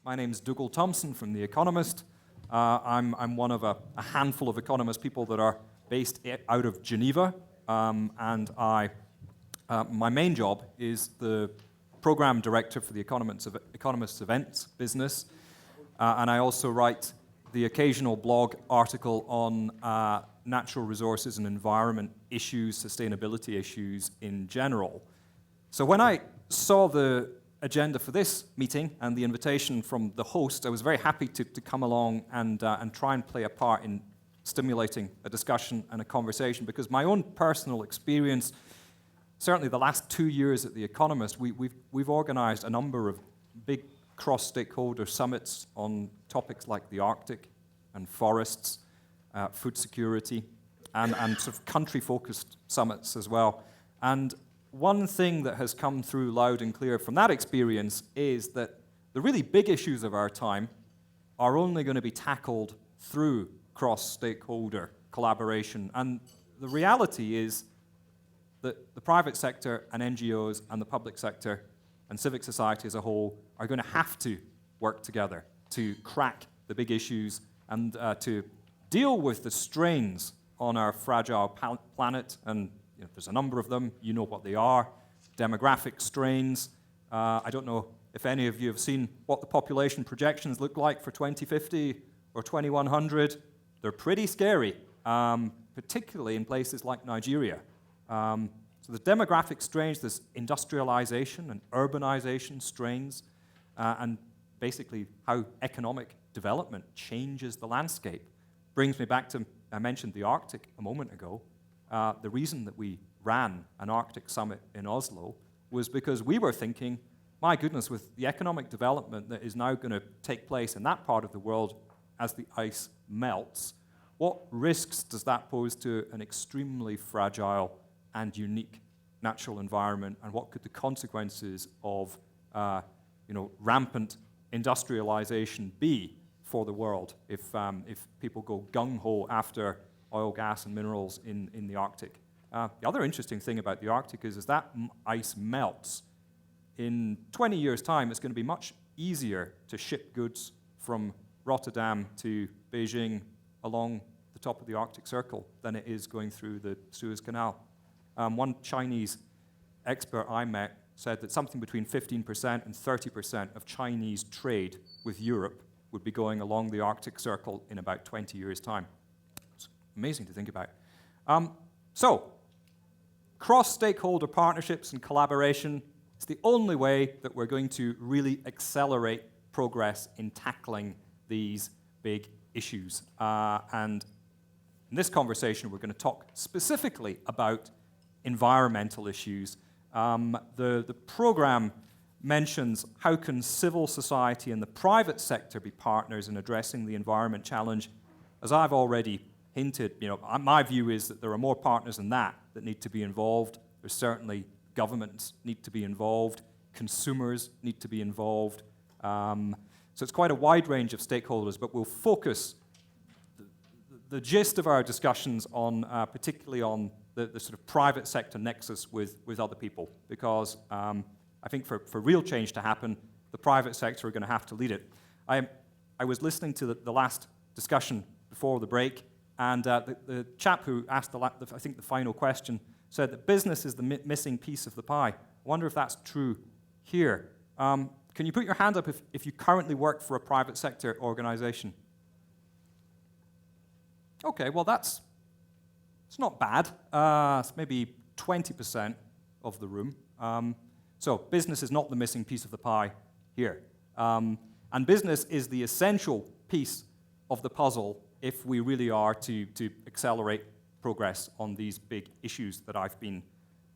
My name's Dougal Thompson from The Economist. I'm one of a handful of economist people that are based out of Geneva, and my main job is the program director for the Economist's events business, and I also write the occasional blog article on natural resources and environment issues, sustainability issues in general. So when I saw the agenda for this meeting and the invitation from the host, I was very happy to come along and try and play a part in stimulating a discussion and a conversation, because my own personal experience, certainly the last 2 years at The Economist, we've organized a number of big cross-stakeholder summits on topics like the Arctic and forests, food security, and sort of country-focused summits as well. And one thing that has come through loud and clear from that experience is that the really big issues of our time are only going to be tackled through cross-stakeholder collaboration. And the reality is that the private sector and NGOs and the public sector and civic society as a whole are going to have to work together to crack the big issues and to deal with the strains on our fragile planet. And there's a number of them. You know what they are. Demographic strains. I don't know if any of you have seen what the population projections look like for 2050 or 2100. They're pretty scary, particularly in places like Nigeria. So the demographic strains, there's industrialization and urbanization strains, and basically how economic development changes the landscape. Brings me back to, I mentioned the Arctic a moment ago. The reason that we ran an Arctic summit in Oslo was because we were thinking, my goodness, with the economic development that is now going to take place in that part of the world as the ice melts, what risks does that pose to an extremely fragile and unique natural environment, and what could the consequences of rampant industrialization be for the world if people go gung-ho after oil, gas, and minerals in the Arctic? The other interesting thing about the Arctic is that ice melts. In 20 years' time, it's going to be much easier to ship goods from Rotterdam to Beijing along the top of the Arctic Circle than it is going through the Suez Canal. One Chinese expert I met said that something between 15% and 30% of Chinese trade with Europe would be going along the Arctic Circle in about 20 years' time. It's amazing to think about. So, cross-stakeholder partnerships and collaboration is the only way that we're going to really accelerate progress in tackling these big issues. And in this conversation, we're going to talk specifically about environmental issues. The program mentions how can civil society and the private sector be partners in addressing the environment challenge. As I've already hinted, my view is that there are more partners than that need to be involved. There's certainly governments need to be involved, consumers need to be involved. So it's quite a wide range of stakeholders, but we'll focus the gist of our discussions on particularly on the sort of private sector nexus with other people, because I think for real change to happen, the private sector are going to have to lead it. I was listening to the last discussion before the break, and the chap who asked I think the final question said that business is the missing piece of the pie. I wonder if that's true here. Can you put your hand up if you currently work for a private sector organization? Okay, well it's not bad. It's maybe 20% of the room. So business is not the missing piece of the pie here. And business is the essential piece of the puzzle if we really are to accelerate progress on these big issues that I've been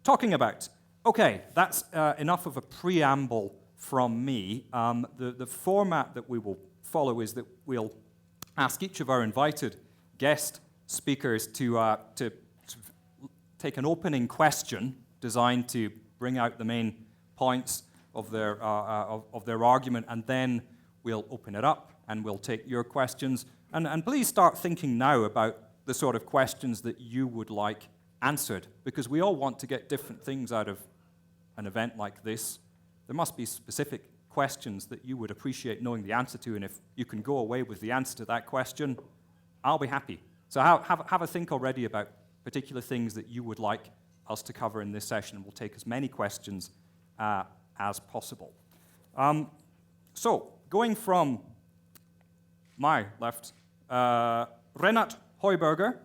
talking about. Okay, that's enough of a preamble from me. The format that we will follow is that we'll ask each of our invited guest speakers to take an opening question designed to bring out the main points of their argument, and then we'll open it up and we'll take your questions. And please start thinking now about the sort of questions that you would like answered, because we all want to get different things out of an event like this. There must be specific questions that you would appreciate knowing the answer to, and if you can go away with the answer to that question, I'll be happy. So have a think already about particular things that you would like us to cover in this session, and we'll take as many questions as possible. So, going from my left, Renat Heuberger,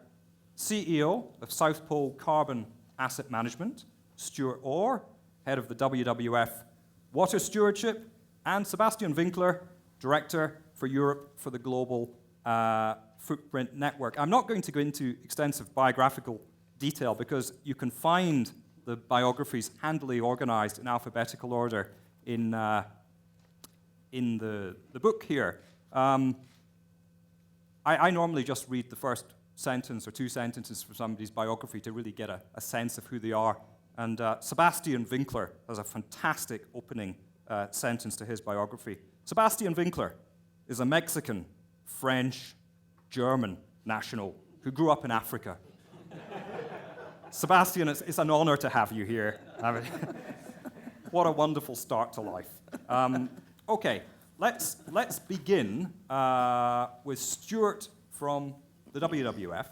CEO of South Pole Carbon Asset Management, Stuart Orr, head of the WWF Water Stewardship, and Sebastian Winkler, Director for Europe for the Global Footprint Network. I'm not going to go into extensive biographical detail because you can find the biographies handily organized in alphabetical order in the book here. I normally just read the first sentence or two sentences from somebody's biography to really get a sense of who they are. And Sebastian Winkler has a fantastic opening sentence to his biography. Sebastian Winkler is a Mexican, French, German national who grew up in Africa. Sebastian, it's an honor to have you here. What a wonderful start to life. Okay, let's begin with Stuart from the WWF.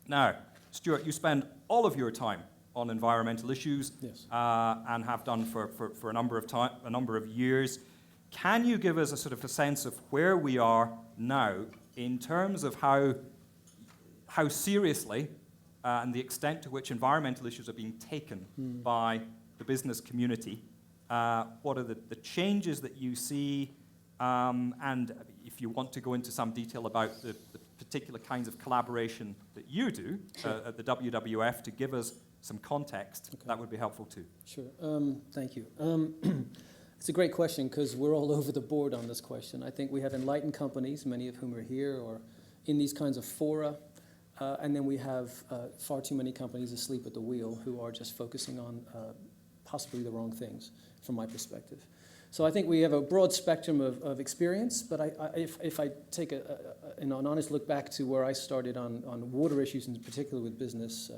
Now, Stuart, you spend all of your time on environmental issues, yes. And have done for a number of years. Can you give us a sort of a sense of where we are now in terms of how seriously and the extent to which environmental issues are being taken by the business community? What are the changes that you see? And if you want to go into some detail about the particular kinds of collaboration that you do at the WWF to give us some context, okay, that would be helpful too. Sure. Thank you. It's a great question because we're all over the board on this question. I think we have enlightened companies, many of whom are here or in these kinds of fora, and then we have far too many companies asleep at the wheel who are just focusing on possibly the wrong things from my perspective. So I think we have a broad spectrum of experience, but if I take an honest look back to where I started on water issues, in particular with business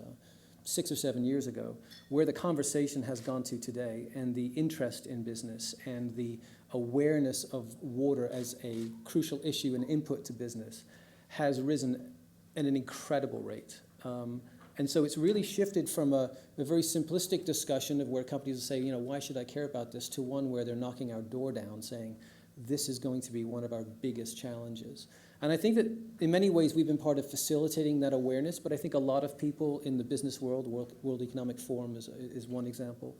6 or 7 years ago, where the conversation has gone to today and the interest in business and the awareness of water as a crucial issue and input to business has risen at an incredible rate. And so it's really shifted from a very simplistic discussion of where companies will say, why should I care about this, to one where they're knocking our door down saying, this is going to be one of our biggest challenges. And I think that in many ways we've been part of facilitating that awareness, but I think a lot of people in the business world, World Economic Forum is one example,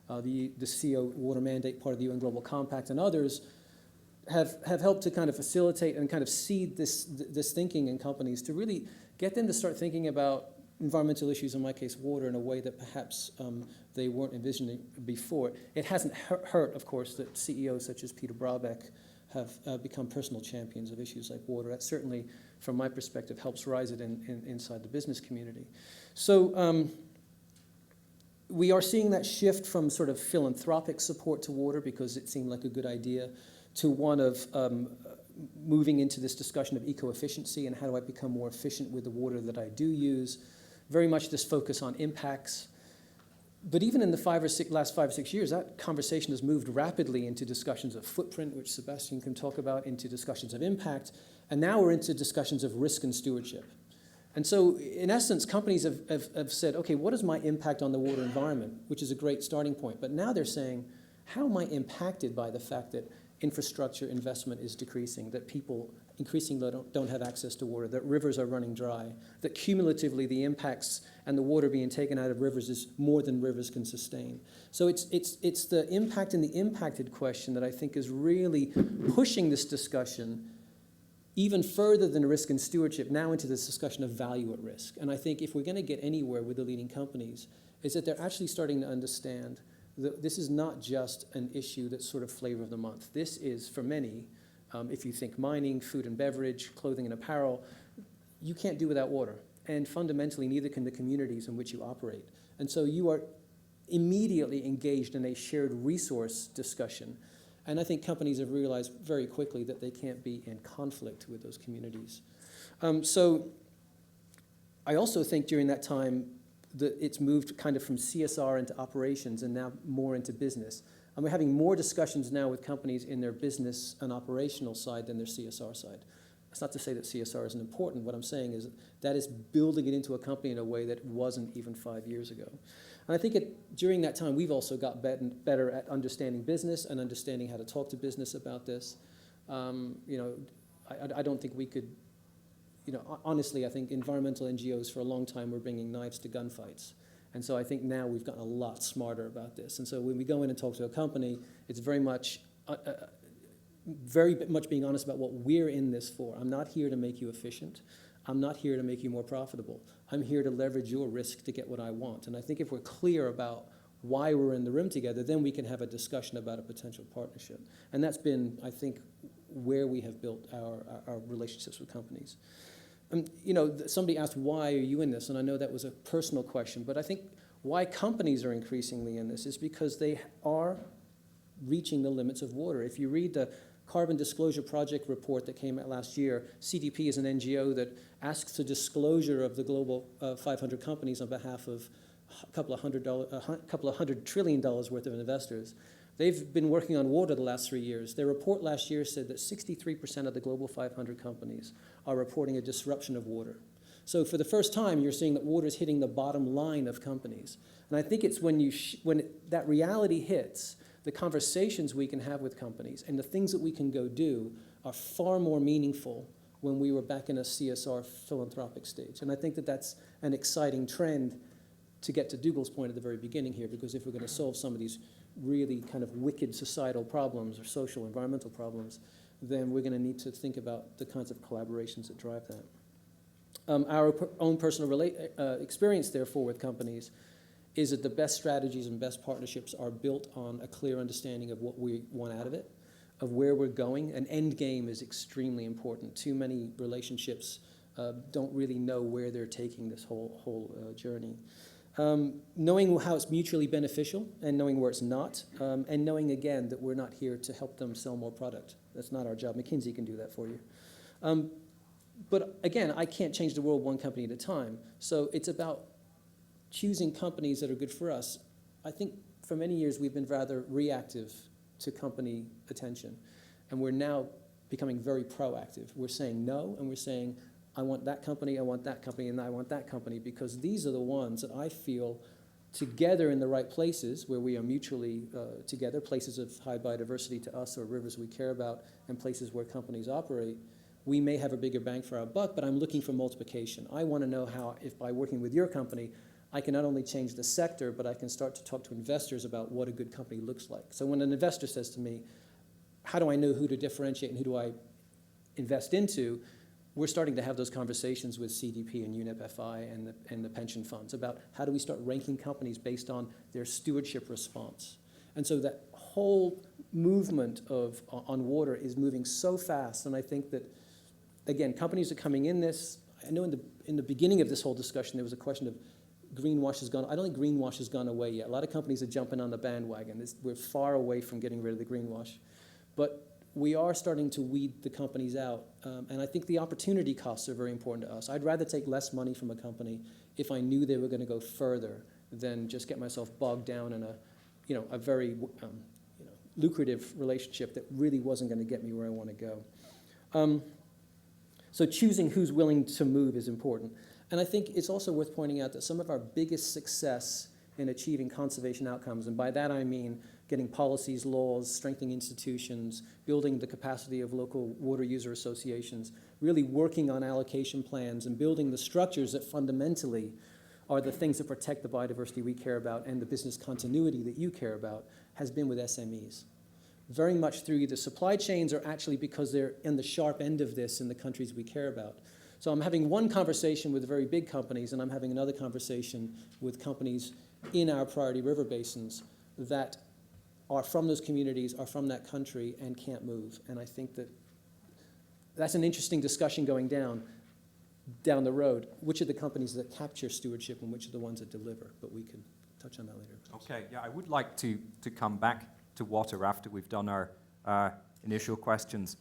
the CO Water Mandate, part of the UN Global Compact, and others have helped to kind of facilitate and kind of seed this thinking in companies to really get them to start thinking about environmental issues, in my case water, in a way that perhaps they weren't envisioning before. It hasn't hurt, of course, that CEOs such as Peter Brabeck have become personal champions of issues like water. That certainly, from my perspective, helps rise it inside the business community. So we are seeing that shift from sort of philanthropic support to water because it seemed like a good idea to one of moving into this discussion of eco-efficiency and how do I become more efficient with the water that I do use. Very much this focus on impacts. But even in the last 5 or 6 years, that conversation has moved rapidly into discussions of footprint, which Sebastian can talk about, into discussions of impact, and now we're into discussions of risk and stewardship. And so, in essence, companies have said, okay, what is my impact on the water environment, which is a great starting point. But now they're saying, how am I impacted by the fact that infrastructure investment is decreasing, that people increasingly don't have access to water, that rivers are running dry, that cumulatively the impacts and the water being taken out of rivers is more than rivers can sustain. So it's the impact and the impacted question that I think is really pushing this discussion even further than risk and stewardship, now into this discussion of value at risk. And I think if we're going to get anywhere with the leading companies, is that they're actually starting to understand that this is not just an issue that's sort of flavor of the month. This is, for many, if you think mining, food and beverage, clothing and apparel, you can't do without water. And fundamentally, neither can the communities in which you operate. And so you are immediately engaged in a shared resource discussion. And I think companies have realized very quickly that they can't be in conflict with those communities. So I also think during that time, it's moved kind of from CSR into operations and now more into business. And we're having more discussions now with companies in their business and operational side than their CSR side. That's not to say that CSR isn't important. What I'm saying is that is building it into a company in a way that wasn't even 5 years ago. And I think during that time, we've also got better at understanding business and understanding how to talk to business about this. I don't think we could, honestly, I think environmental NGOs for a long time were bringing knives to gunfights. And so I think now we've gotten a lot smarter about this. And so when we go in and talk to a company, it's very much being honest about what we're in this for. I'm not here to make you efficient. I'm not here to make you more profitable. I'm here to leverage your risk to get what I want. And I think if we're clear about why we're in the room together, then we can have a discussion about a potential partnership. And that's been, I think, where we have built our relationships with companies. Somebody asked, why are you in this? And I know that was a personal question, but I think why companies are increasingly in this is because they are reaching the limits of water. If you read the Carbon Disclosure Project report that came out last year, CDP is an NGO that asks the disclosure of the global 500 companies on behalf of a couple of $100 trillion worth of investors. They've been working on water the last 3 years. Their report last year said that 63% of the global 500 companies are reporting a disruption of water. So for the first time, you're seeing that water is hitting the bottom line of companies. And I think it's when that reality hits, the conversations we can have with companies and the things that we can go do are far more meaningful when we were back in a CSR philanthropic stage. And I think that that's an exciting trend to get to Dougal's point at the very beginning here, because if we're going to solve some of these really kind of wicked societal problems or social, environmental problems, then we're going to need to think about the kinds of collaborations that drive that. Our own personal experience, therefore, with companies is that the best strategies and best partnerships are built on a clear understanding of what we want out of it, of where we're going. An end game is extremely important. Too many relationships don't really know where they're taking this whole journey. Knowing how it's mutually beneficial and knowing where it's not, and knowing, again, that we're not here to help them sell more product. That's not our job. McKinsey can do that for you. But again, I can't change the world one company at a time. So it's about choosing companies that are good for us. I think for many years we've been rather reactive to company attention. And we're now becoming very proactive. We're saying no, and we're saying, I want that company, and I want that company, because these are the ones that I feel together in the right places where we are mutually together, places of high biodiversity to us or rivers we care about, and places where companies operate. We may have a bigger bang for our buck, but I'm looking for multiplication. I want to know how, if by working with your company, I can not only change the sector, but I can start to talk to investors about what a good company looks like. So when an investor says to me, how do I know who to differentiate and who do I invest into, we're starting to have those conversations with CDP and UNEP-FI and the pension funds about how do we start ranking companies based on their stewardship response. And so that whole movement on water is moving so fast, and I think that, again, companies are coming in this. I know in the beginning of this whole discussion there was a question of greenwash has gone. I don't think greenwash has gone away yet. A lot of companies are jumping on the bandwagon. We're far away from getting rid of the greenwash. But we are starting to weed the companies out. And I think the opportunity costs are very important to us. I'd rather take less money from a company if I knew they were going to go further than just get myself bogged down in a very lucrative relationship that really wasn't going to get me where I want to go. So choosing who's willing to move is important. And I think it's also worth pointing out that some of our biggest success in achieving conservation outcomes, and by that I mean getting policies, laws, strengthening institutions, building the capacity of local water user associations, really working on allocation plans and building the structures that fundamentally are the things that protect the biodiversity we care about and the business continuity that you care about, has been with SMEs. Very much through either supply chains or actually because they're in the sharp end of this in the countries we care about. So I'm having one conversation with very big companies, and I'm having another conversation with companies in our priority river basins that are from those communities, are from that country, and can't move. And I think that that's an interesting discussion going down the road. Which are the companies that capture stewardship and which are the ones that deliver? But we can touch on that later. Okay, yeah, I would like to come back to water after we've done our initial questions.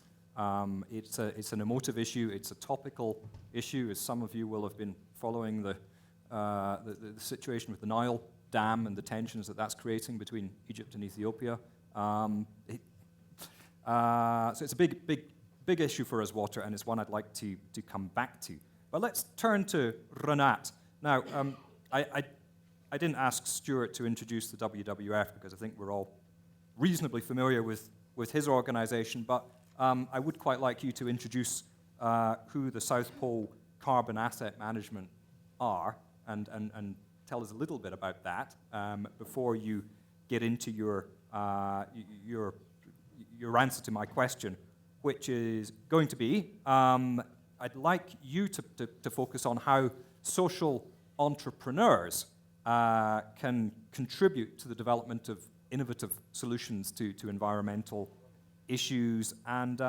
It's an emotive issue. It's a topical issue, as some of you will have been following the situation with the Nile Dam and the tensions that that's creating between Egypt and Ethiopia. So it's a big issue for us, water, and it's one I'd like to come back to. But let's turn to Zermatt. Now, I didn't ask Stuart to introduce the WWF because I think we're all reasonably familiar with his organization, but I would quite like you to introduce who the South Pole Carbon Asset Management are and tell us a little bit about that before you get into your answer to my question, which is going to be, I'd like you to focus on how social entrepreneurs can contribute to the development of innovative solutions to environmental issues. And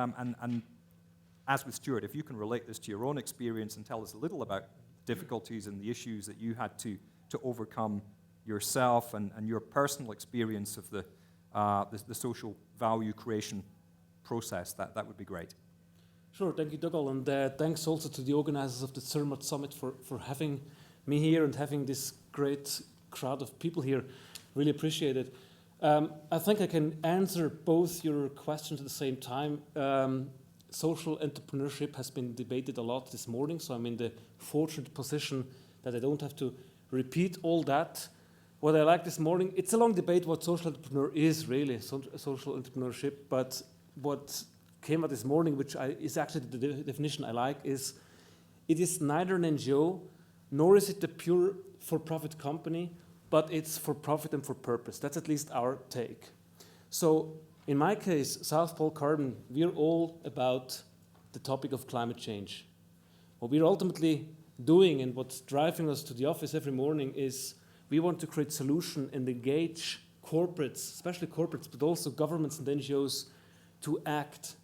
as with Stuart, if you can relate this to your own experience and tell us a little about difficulties and the issues that you had to overcome yourself and your personal experience of the social value creation process, that would be great. Sure, thank you, Dougal, and thanks also to the organizers of the Zermatt Summit for having me here and having this great crowd of people here. Really appreciate it. I think I can answer both your questions at the same time. Social entrepreneurship has been debated a lot this morning, so I'm in the fortunate position that I don't have to repeat all that. What I like this morning, it's a long debate what social entrepreneur is really, social entrepreneurship, but what came out this morning, which is actually the definition I like, is it is neither an NGO, nor is it a pure for-profit company, but it's for profit and for purpose. That's at least our take. So in my case, South Pole Carbon, we're all about the topic of climate change. What we're ultimately doing and what's driving us to the office every morning is we want to create solution and engage corporates, especially corporates, but also governments and NGOs to act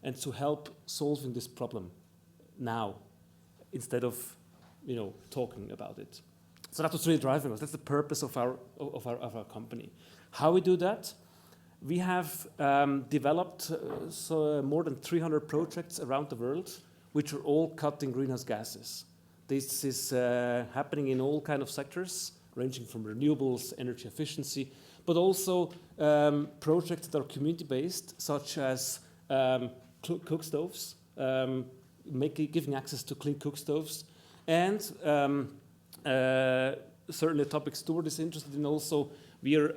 and to help solving this problem now instead of talking about it. So that was really driving us. That's the purpose of our company. How we do that? We have developed more than 300 projects around the world, which are all cutting greenhouse gases. This is happening in all kinds of sectors, ranging from renewables, energy efficiency, but also projects that are community-based, such as cook stoves, giving access to clean cook stoves, and certainly a topic Stuart is interested in also, we are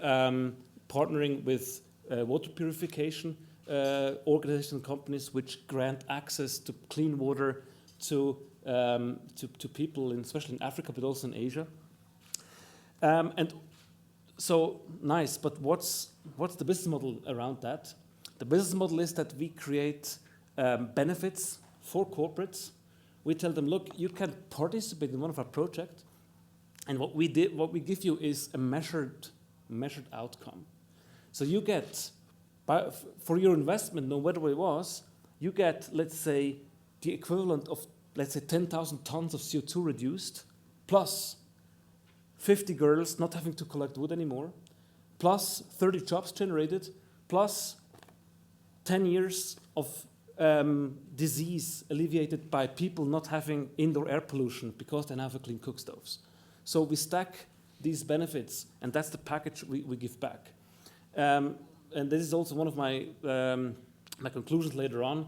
partnering with water purification organizations and companies which grant access to clean water to people, especially in Africa, but also in Asia. And so nice, but what's the business model around that? The business model is that we create benefits for corporates. We tell them, look, you can participate in one of our projects, and what we give you is a measured outcome. So you get, for your investment, no matter what it was, you get, let's say, the equivalent of, let's say, 10,000 tons of CO2 reduced, plus 50 girls not having to collect wood anymore, plus 30 jobs generated, plus 10 years of disease alleviated by people not having indoor air pollution because they now have clean cook stoves. So we stack these benefits, and that's the package we give back. And this is also one of my conclusions later on.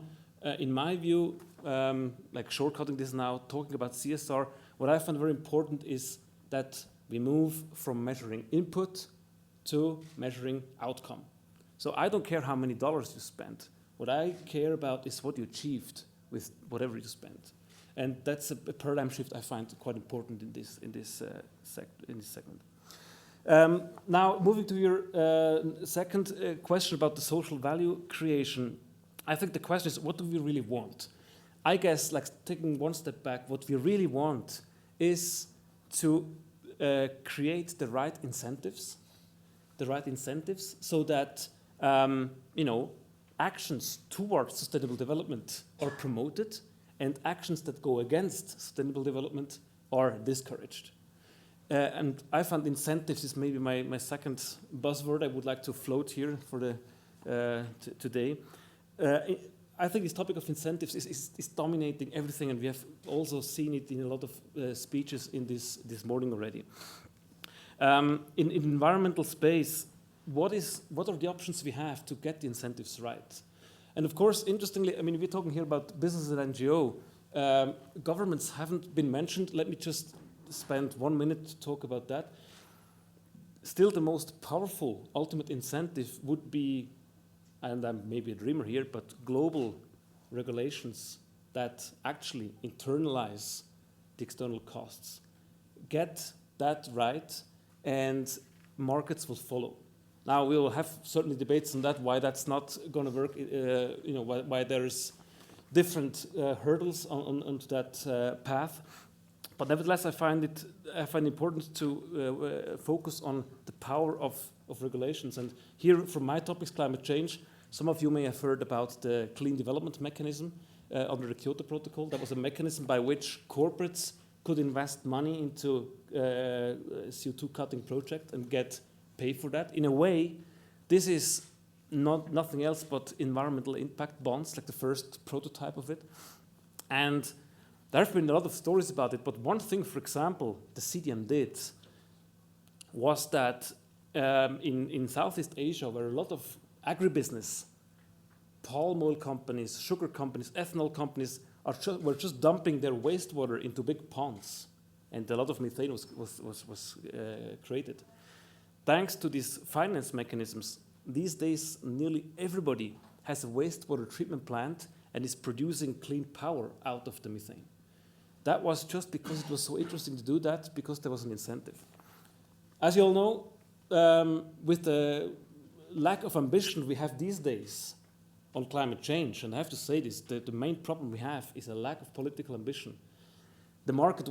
In my view, like shortcutting this now, talking about CSR, what I find very important is that we move from measuring input to measuring outcome. So I don't care how many dollars you spent. What I care about is what you achieved with whatever you spent. And that's a paradigm shift I find quite important in this segment. Now, moving to your second question about the social value creation, I think the question is, what do we really want? I guess, like taking one step back, what we really want is to create the right incentives so that actions towards sustainable development are promoted and actions that go against sustainable development are discouraged. And I found incentives is maybe my second buzzword I would like to float here for the today. I think this topic of incentives is dominating everything, and we have also seen it in a lot of speeches in this morning already. In environmental space, what are the options we have to get the incentives right? And of course, interestingly, I mean, we're talking here about business and NGO. Governments haven't been mentioned. Let me just spend 1 minute to talk about that. Still, the most powerful ultimate incentive would be, and I'm maybe a dreamer here, but global regulations that actually internalize the external costs. Get that right, and markets will follow. Now, we will have certainly debates on that, why that's not going to work, why there's different hurdles on that path. But nevertheless, I find it important to focus on the power of regulations. And here, from my topics, climate change, some of you may have heard about the clean development mechanism under the Kyoto Protocol. That was a mechanism by which corporates could invest money into a CO2 cutting project and get paid for that. In a way, this is nothing else but environmental impact bonds, like the first prototype of it. And there have been a lot of stories about it, but one thing, for example, the CDM did was that in Southeast Asia, where a lot of agribusiness, palm oil companies, sugar companies, ethanol companies were just dumping their wastewater into big ponds, and a lot of methane was created. Thanks to these finance mechanisms, these days nearly everybody has a wastewater treatment plant and is producing clean power out of the methane. That was just because it was so interesting to do that, because there was an incentive. As you all know, with the lack of ambition we have these days on climate change, and I have to say this, the main problem we have is a lack of political ambition. The market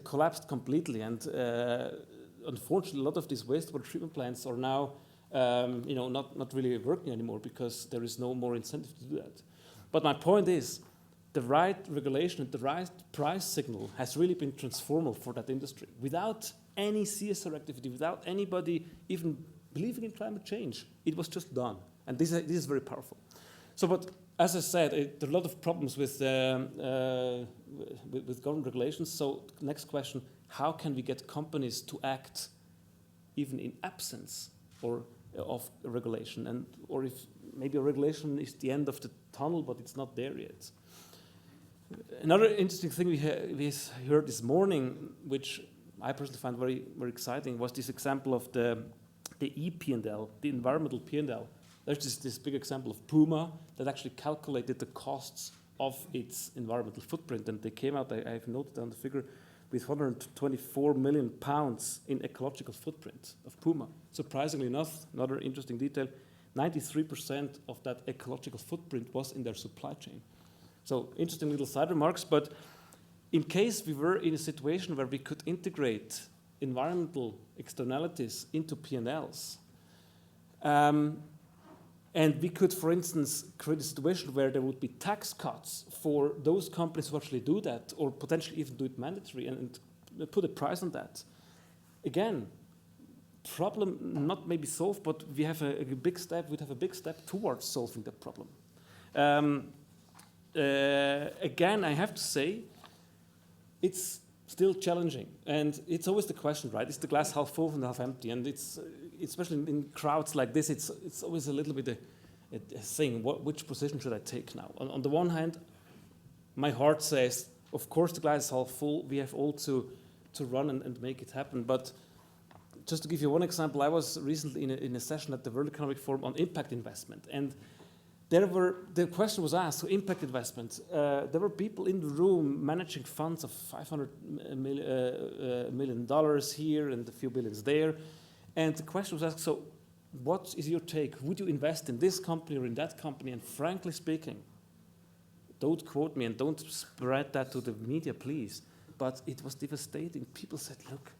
collapsed completely, and unfortunately, a lot of these wastewater treatment plants are now not really working anymore because there is no more incentive to do that. But my point is, the right regulation and the right price signal has really been transformative for that industry. Without any CSR activity, without anybody even believing in climate change, it was just done. And this is very powerful. So, but as I said, there are a lot of problems with government regulations. So, next question, how can we get companies to act even in absence of regulation, or if maybe a regulation is the end of the tunnel, but it's not there yet. Another interesting thing we heard this morning, which I personally find very, very exciting, was this example of the E-P&L, the environmental P&L. There's this big example of Puma that actually calculated the costs of its environmental footprint, and they came out, I have noted down the figure, with 124 million pounds in ecological footprint of Puma. Surprisingly enough, another interesting detail, 93% of that ecological footprint was in their supply chain. So interesting little side remarks, but in case we were in a situation where we could integrate environmental externalities into P&Ls, and we could, for instance, create a situation where there would be tax cuts for those companies who actually do that, or potentially even do it mandatory and put a price on that. Again, problem not maybe solved, but we have a big step. We'd have a big step towards solving that problem. Again, I have to say, it's still challenging, and it's always the question, right? Is the glass half full and half empty? And it's especially in crowds like this, it's always a little bit a thing. Which position should I take now? On the one hand, my heart says, of course, the glass is half full. We have all to run and make it happen. But just to give you one example, I was recently in a session at the World Economic Forum on impact investment, and the question was asked, so impact investment, there were people in the room managing funds of $500 million here and a few billions there. And the question was asked, so what is your take? Would you invest in this company or in that company? And frankly speaking, don't quote me and don't spread that to the media, please. But it was devastating. People said, look,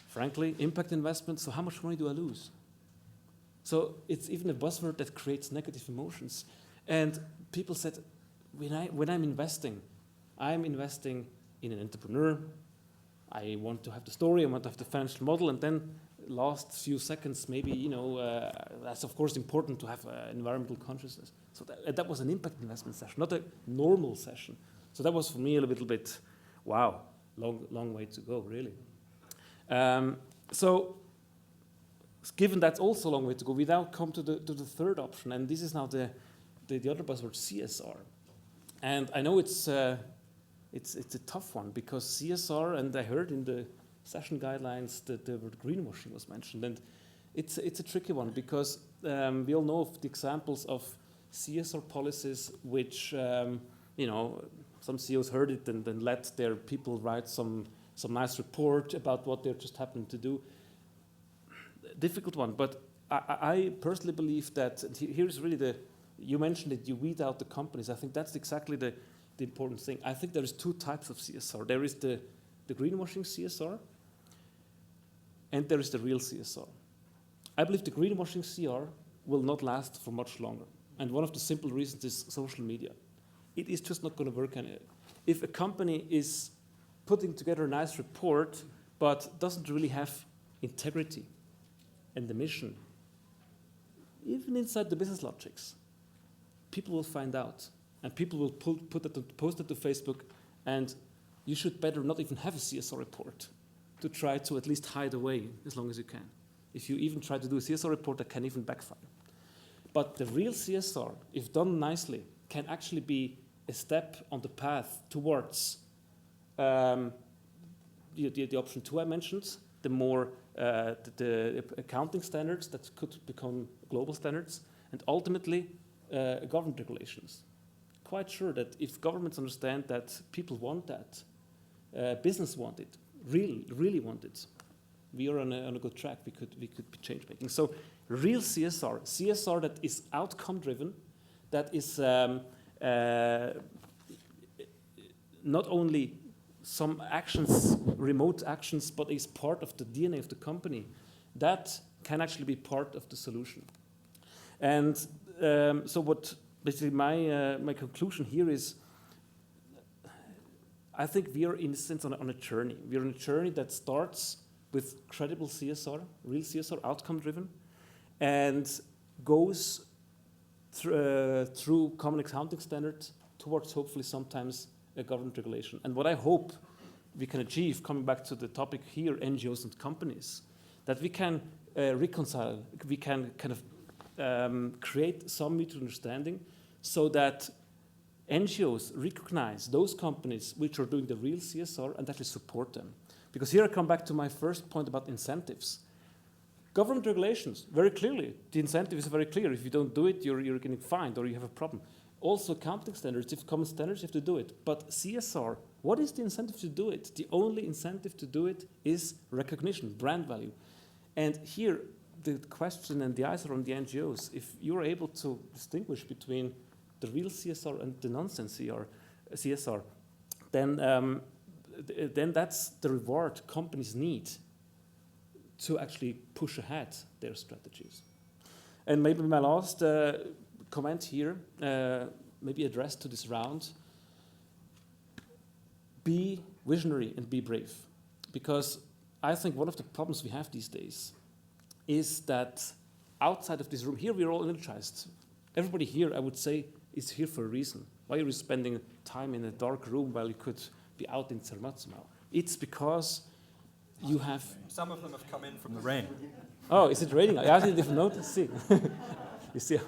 frankly, impact investment, so how much money do I lose? So it's even a buzzword that creates negative emotions. And people said, when I'm investing in an entrepreneur. I want to have the story, I want to have the financial model, and then last few seconds, maybe, that's of course important to have environmental consciousness. So that was an impact investment session, not a normal session. So that was for me a little bit, wow, long way to go, really. So given that's also a long way to go, we now come to the third option, and this is now the other buzzword, CSR. And I know it's a tough one, because CSR, and I heard in the session guidelines that the word greenwashing was mentioned, and it's a tricky one, because we all know of the examples of CSR policies which, some CEOs heard it and then let their people write some nice report about what they're just happening to do. Difficult one, but I personally believe that here's really you mentioned it, you weed out the companies. I think that's exactly the important thing. I think there is two types of CSR. There is the greenwashing CSR, and there is the real CSR. I believe the greenwashing CR will not last for much longer. And one of the simple reasons is social media. It is just not going to work anymore. If a company is putting together a nice report, but doesn't really have integrity and the mission, even inside the business logics, people will find out, and people will post it to Facebook, and you should better not even have a CSR report to try to at least hide away as long as you can. If you even try to do a CSR report, that can even backfire. But the real CSR, if done nicely, can actually be a step on the path towards the option 2 I mentioned, the more the accounting standards that could become global standards, and ultimately government regulations. Quite sure that if governments understand that people want that, business want it, really want it, we are on a good track. We could be change making. So real CSR that is outcome driven, that is not only some actions, remote actions, but is part of the DNA of the company, that can actually be part of the solution. And so what basically my conclusion here is, I think we are in a sense on a journey. We are on a journey that starts with credible CSR, real CSR, outcome driven, and goes through common accounting standards towards hopefully sometimes a government regulation. And what I hope we can achieve, coming back to the topic here, NGOs and companies, that we can reconcile, we can kind of create some mutual understanding so that NGOs recognize those companies which are doing the real CSR and actually support them. Because here I come back to my first point about incentives. Government regulations, very clearly, the incentive is very clear. If you don't do it, you're getting fined or you have a problem. Also accounting standards, if common standards, you have to do it. But CSR, what is the incentive to do it? The only incentive to do it is recognition, brand value. And here, the question and the eyes are on the NGOs. If you're able to distinguish between the real CSR and the nonsense CSR, then that's the reward companies need to actually push ahead their strategies. And maybe my last comment here, maybe addressed to this round, be visionary and be brave. Because I think one of the problems we have these days is that outside of this room, here we're all energized. Everybody here, I would say, is here for a reason. Why are you spending time in a dark room while you could be out in Zermatt somehow? It's because you have... Some of them have come in from the rain. Oh, is it raining? I actually didn't notice. See, you see.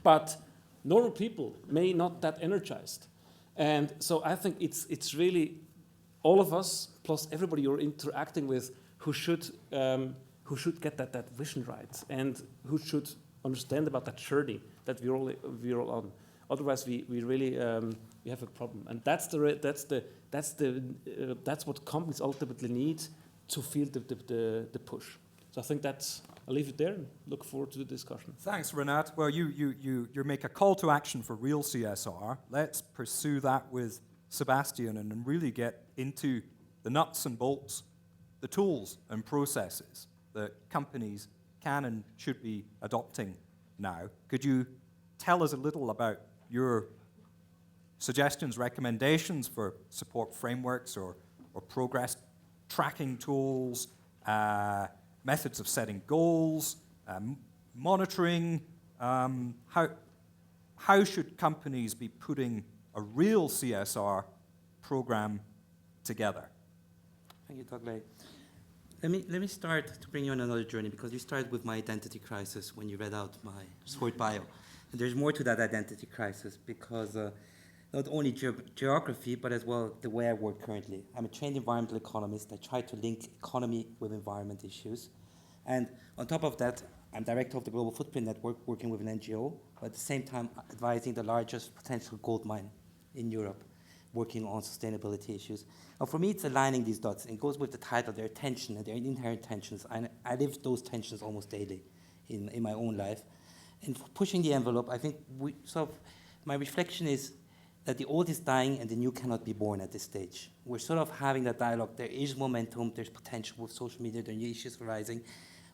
But normal people may not that energized, and so I think it's really all of us plus everybody you're interacting with who should get that vision right, and who should understand about that journey that we're all on. Otherwise, we really we have a problem, and that's what companies ultimately need to feel the push. So I think I'll leave it there and look forward to the discussion. Thanks, Renat. Well, you make a call to action for real CSR. Let's pursue that with Sebastian and really get into the nuts and bolts, the tools and processes that companies can and should be adopting now. Could you tell us a little about your suggestions, recommendations for support frameworks or progress tracking tools, methods of setting goals, monitoring? How should companies be putting a real CSR program together? Thank you, Doug. Let me start to bring you on another journey, because you started with my identity crisis when you read out my short bio. And there's more to that identity crisis, because not only geography, but as well the way I work currently. I'm a trained environmental economist. I try to link economy with environment issues. And on top of that, I'm director of the Global Footprint Network, working with an NGO, but at the same time advising the largest potential gold mine in Europe, working on sustainability issues. Now, for me, it's aligning these dots. It goes with the title, their tension and their inherent tensions. I live those tensions almost daily in my own life. And for pushing the envelope, I think my reflection is that the old is dying and the new cannot be born at this stage. We're sort of having that dialogue. There is momentum, there's potential with social media, there are new issues arising,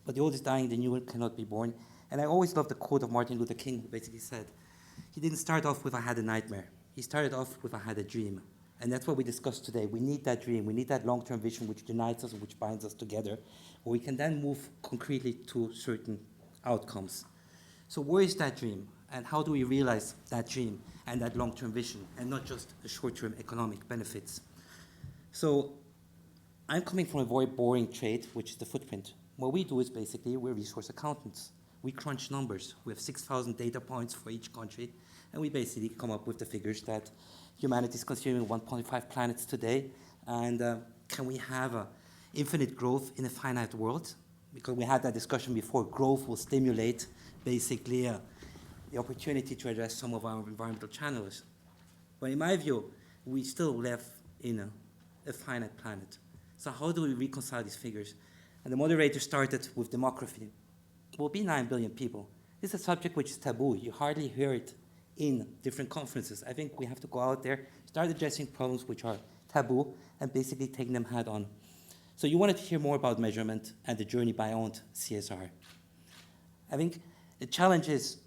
but the old is dying, the new cannot be born. And I always love the quote of Martin Luther King, who basically said, he didn't start off with, "I had a nightmare." He started off with, "I had a dream." And that's what we discussed today. We need that dream. We need that long-term vision which unites us and which binds us together, where we can then move concretely to certain outcomes. So where is that dream? And how do we realize that dream and that long-term vision, and not just the short-term economic benefits? So I'm coming from a very boring trade, which is the footprint. What we do is basically we're resource accountants. We crunch numbers. We have 6,000 data points for each country, and we basically come up with the figures that humanity is consuming 1.5 planets today, and can we have infinite growth in a finite world? Because we had that discussion before, growth will stimulate basically the opportunity to address some of our environmental challenges. But in my view, we still live in a finite planet. So how do we reconcile these figures? And the moderator started with demography. We'll be 9 billion people. This is a subject which is taboo. You hardly hear it in different conferences. I think we have to go out there, start addressing problems which are taboo, and basically taking them head on. So you wanted to hear more about measurement and the journey beyond CSR. I think the challenge is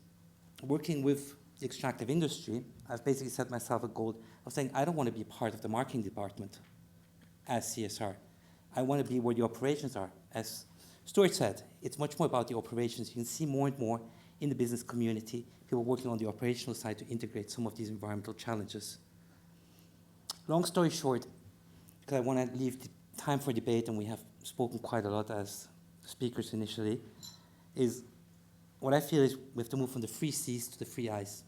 working with the extractive industry. I've basically set myself a goal of saying I don't want to be part of the marketing department as CSR. I want to be where the operations are. As Stuart said, it's much more about the operations. You can see more and more in the business community, people working on the operational side to integrate some of these environmental challenges. Long story short, because I want to leave the time for debate, and we have spoken quite a lot as speakers initially, is what I feel is we have to move from the free seas to the free eyes.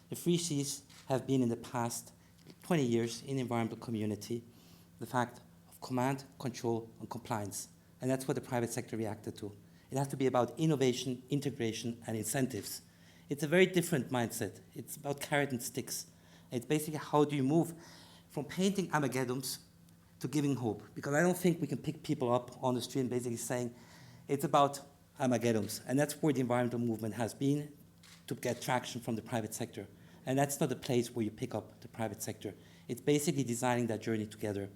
The free seas have been in the past 20 years in the environmental community the fact of command, control, and compliance. And that's what the private sector reacted to. It has to be about innovation, integration, and incentives. It's a very different mindset. It's about carrot and sticks. It's basically how do you move from painting Armageddons to giving hope. Because I don't think we can pick people up on the street and basically saying it's about Armageddons. And that's where the environmental movement has been, to get traction from the private sector. And that's not a place where you pick up the private sector. It's basically designing that journey together.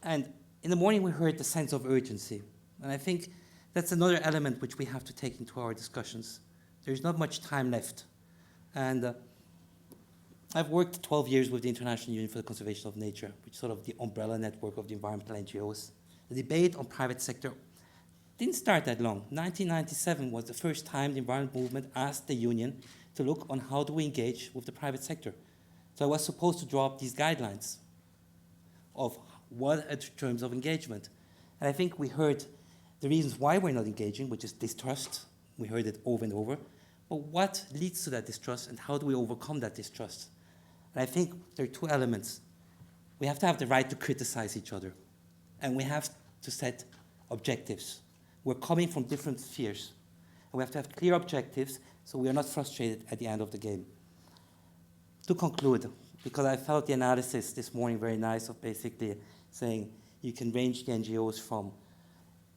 And in the morning we heard the sense of urgency. And I think that's another element which we have to take into our discussions. There's not much time left. And I've worked 12 years with the International Union for the Conservation of Nature, which is sort of the umbrella network of the environmental NGOs. The debate on private sector didn't start that long. 1997 was the first time the environment movement asked the union to look on how do we engage with the private sector. So I was supposed to draw up these guidelines of what are the terms of engagement. And I think we heard the reasons why we're not engaging, which is distrust. We heard it over and over. But what leads to that distrust, and how do we overcome that distrust? And I think there are two elements. We have to have the right to criticize each other, and we have to set objectives. We're coming from different spheres, and we have to have clear objectives so we are not frustrated at the end of the game. To conclude, because I felt the analysis this morning very nice of basically saying you can range the NGOs from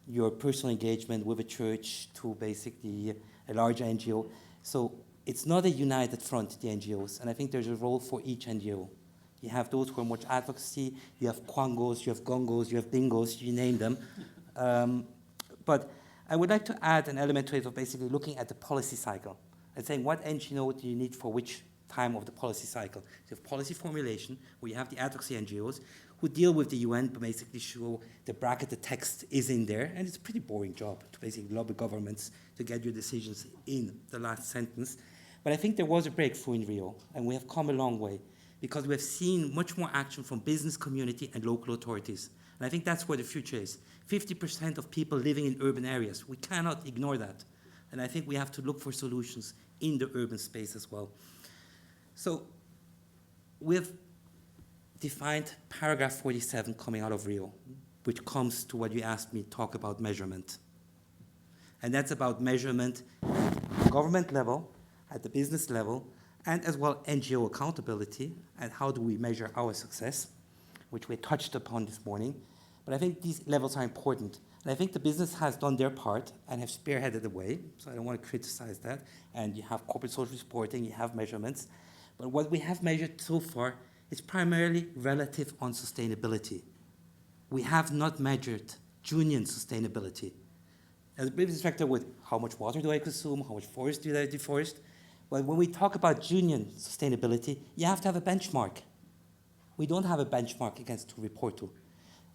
your personal engagement with a church to basically a larger NGO. So it's not a united front, the NGOs, and I think there's a role for each NGO. You have those who are much advocacy, you have Quangos, you have Gongos, you have Bingos, you name them. But I would like to add an element to it of basically looking at the policy cycle and saying what NGO do you need for which time of the policy cycle. So you have policy formulation, where you have the advocacy NGOs who deal with the UN, but basically show the bracket, the text is in there, and it's a pretty boring job to basically lobby governments to get your decisions in the last sentence. But I think there was a breakthrough in Rio, and we have come a long way. because we have seen much more action from business community and local authorities. And I think that's where the future is. 50% of people living in urban areas. We cannot ignore that. And I think we have to look for solutions in the urban space as well. So we've defined paragraph 47 coming out of Rio, which comes to what you asked me, talk about measurement. And that's about measurement at the government level, at the business level, and as well NGO accountability, and how do we measure our success, which we touched upon this morning. But I think these levels are important. And I think the business has done their part and have spearheaded the way, so I don't want to criticize that. And you have corporate social reporting, you have measurements. But what we have measured so far is primarily relative on sustainability. We have not measured Junian sustainability. As a business sector, with how much water do I consume, how much forest do I deforest? But when we talk about Junian sustainability, you have to have a benchmark. We don't have a benchmark against to report to.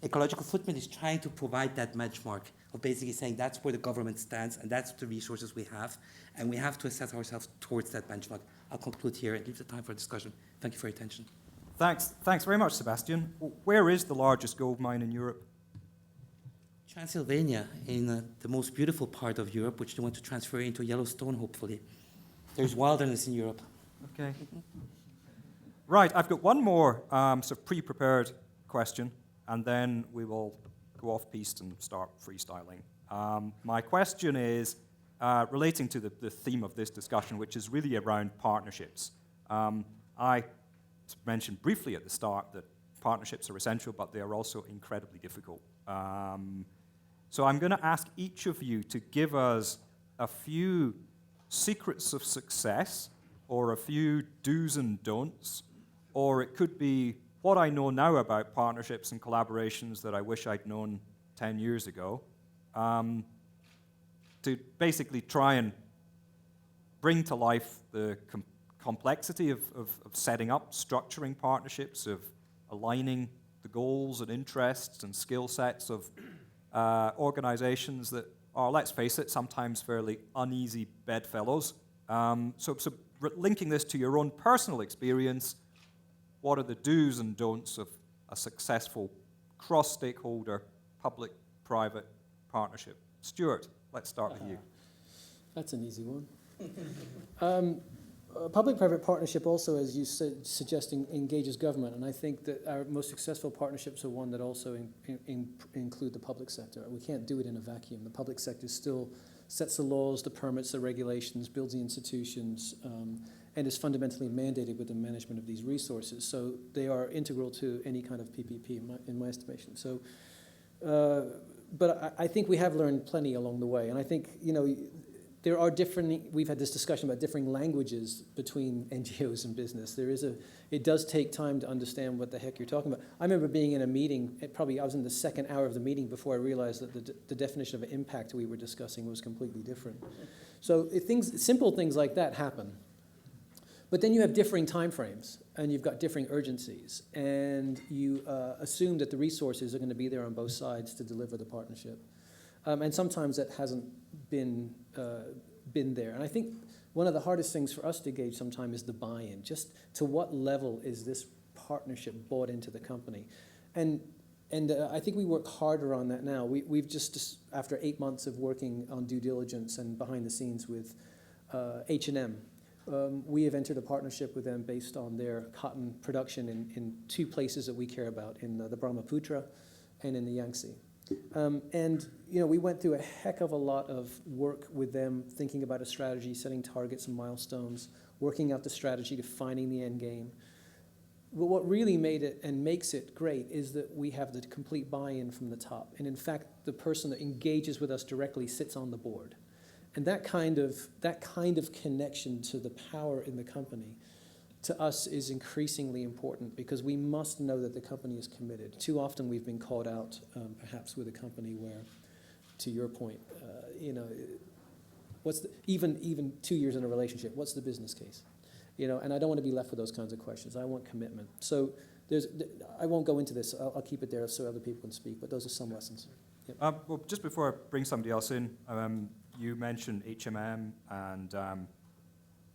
Ecological footprint is trying to provide that benchmark of basically saying that's where the government stands and that's the resources we have, and we have to assess ourselves towards that benchmark. I'll conclude here and leave the time for discussion. Thank you for your attention. Thanks very much, Sebastian. Where is the largest gold mine in Europe? Transylvania, in the most beautiful part of Europe, which they want to transfer into Yellowstone, hopefully. There's wilderness in Europe. Okay. Right, I've got one more sort of pre-prepared question, and then we will go off-piste and start freestyling. My question is relating to the theme of this discussion, which is really around partnerships. I mentioned briefly at the start that partnerships are essential, but they are also incredibly difficult. So I'm going to ask each of you to give us a few secrets of success, or a few do's and don'ts, or it could be what I know now about partnerships and collaborations that I wish I'd known 10 years ago, to basically try and bring to life the complexity of setting up, structuring partnerships, of aligning the goals and interests and skill sets of organizations that are, let's face it, sometimes fairly uneasy bedfellows. So linking this to your own personal experience, what are the do's and don'ts of a successful cross-stakeholder, public-private partnership? Stuart, let's start with you. That's an easy one. Public-private partnership also, as you said, suggesting engages government, and I think that our most successful partnerships are one that also include the public sector. We can't do it in a vacuum. The public sector still sets the laws, the permits, the regulations, builds the institutions, and is fundamentally mandated with the management of these resources. So they are integral to any kind of PPP, in my estimation. So, but I think we have learned plenty along the way, and I think, you know, there are we've had this discussion about differing languages between NGOs and business. It does take time to understand what the heck you're talking about. I remember being in a meeting, I was in the second hour of the meeting before I realized that the definition of impact we were discussing was completely different. So simple things like that happen. But then you have differing timeframes, and you've got differing urgencies, and you assume that the resources are going to be there on both sides to deliver the partnership. And sometimes that hasn't been there. And I think one of the hardest things for us to gauge sometimes is the buy-in. Just to what level is this partnership bought into the company? And I think we work harder on that now. We've just, after 8 months of working on due diligence and behind the scenes with H&M, we have entered a partnership with them based on their cotton production in two places that we care about, in the Brahmaputra and in the Yangtze. And you know, we went through a heck of a lot of work with them, thinking about a strategy, setting targets and milestones, working out the strategy, defining the end game. But what really made it and makes it great is that we have the complete buy-in from the top. And in fact, the person that engages with us directly sits on the board. And that kind of connection to the power in the company, to us, is increasingly important, because we must know that the company is committed. Too often we've been caught out, perhaps with a company where, to your point, you know, even 2 years in a relationship, what's the business case? You know, and I don't want to be left with those kinds of questions. I want commitment. So I won't go into this. I'll keep it there so other people can speak, but those are some lessons. Yep. Well, just before I bring somebody else in, you mentioned HMM and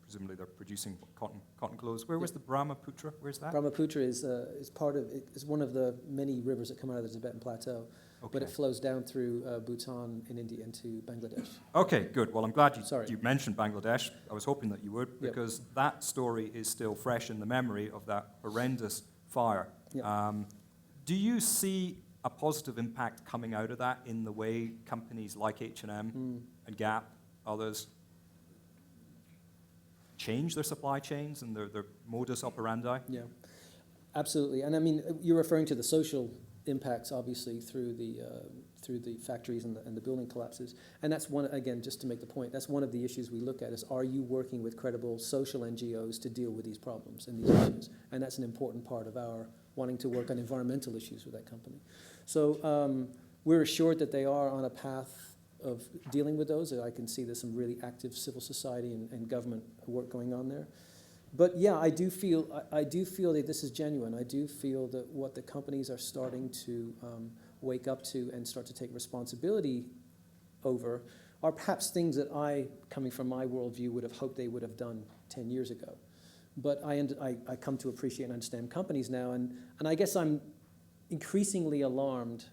presumably they're producing cotton clothes. Where was the Brahmaputra? Where's that? Brahmaputra is one of the many rivers that come out of the Tibetan Plateau, but it flows down through Bhutan in India into Bangladesh. Okay, good. Well, I'm glad Sorry. you mentioned Bangladesh. I was hoping that you would, because that story is still fresh in the memory of that horrendous fire. Yep. Do you see a positive impact coming out of that in the way companies like H&M and Gap, others, change their supply chains and their modus operandi? Yeah, absolutely. And I mean, you're referring to the social impacts, obviously, through the factories and the building collapses. And that's one, again, just to make the point, that's one of the issues we look at is, are you working with credible social NGOs to deal with these problems and these issues? And that's an important part of our wanting to work on environmental issues with that company. So we're assured that they are on a path of dealing with those. I can see there's some really active civil society and government work going on there. But yeah, I do feel that this is genuine. I do feel that what the companies are starting to wake up to and start to take responsibility over are perhaps things that I, coming from my worldview, would have hoped they would have done 10 years ago. But I come to appreciate and understand companies now, and I guess I'm increasingly alarmed,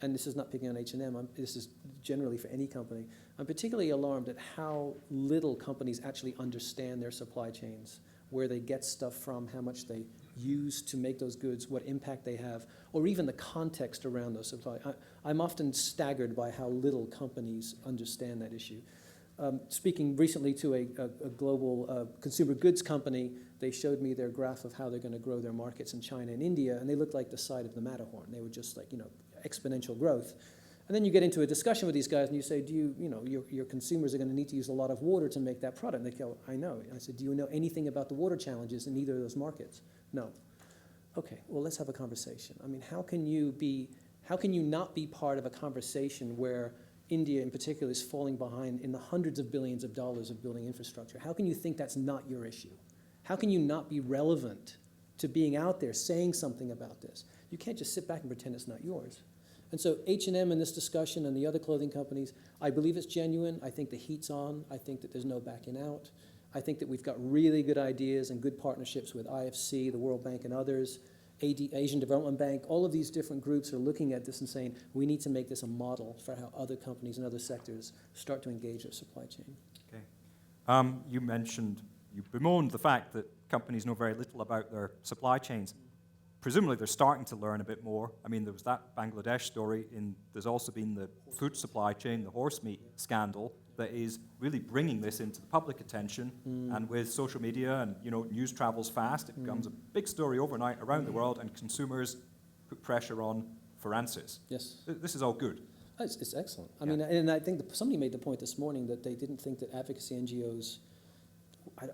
and this is not picking on H&M, this is generally for any company, I'm particularly alarmed at how little companies actually understand their supply chains, where they get stuff from, how much they use to make those goods, what impact they have, or even the context around those supply. I'm often staggered by how little companies understand that issue. Speaking recently to a global consumer goods company, they showed me their graph of how they're going to grow their markets in China and India, and they looked like the side of the Matterhorn. They were just like, exponential growth. And then you get into a discussion with these guys and you say, your consumers are going to need to use a lot of water to make that product. And they go, I know. And I said, do you know anything about the water challenges in either of those markets? No. Okay, well, let's have a conversation. I mean, how can you not be part of a conversation where India in particular is falling behind in the hundreds of billions of dollars of building infrastructure? How can you think that's not your issue? How can you not be relevant to being out there saying something about this? You can't just sit back and pretend it's not yours. And so H&M in this discussion and the other clothing companies, I believe it's genuine. I think the heat's on. I think that there's no backing out. I think that we've got really good ideas and good partnerships with IFC, the World Bank, and others, Asian Development Bank. All of these different groups are looking at this and saying, we need to make this a model for how other companies and other sectors start to engage their supply chain. Okay. You bemoaned the fact that companies know very little about their supply chains. Presumably they're starting to learn a bit more. I mean, there was that Bangladesh story. There's also been the food supply chain, the horse meat scandal, that is really bringing this into the public attention. And with social media and news travels fast, it becomes a big story overnight around the world, and consumers put pressure on for answers. Yes. This is all good. It's excellent. I mean, and I think somebody made the point this morning that they didn't think that advocacy NGOs,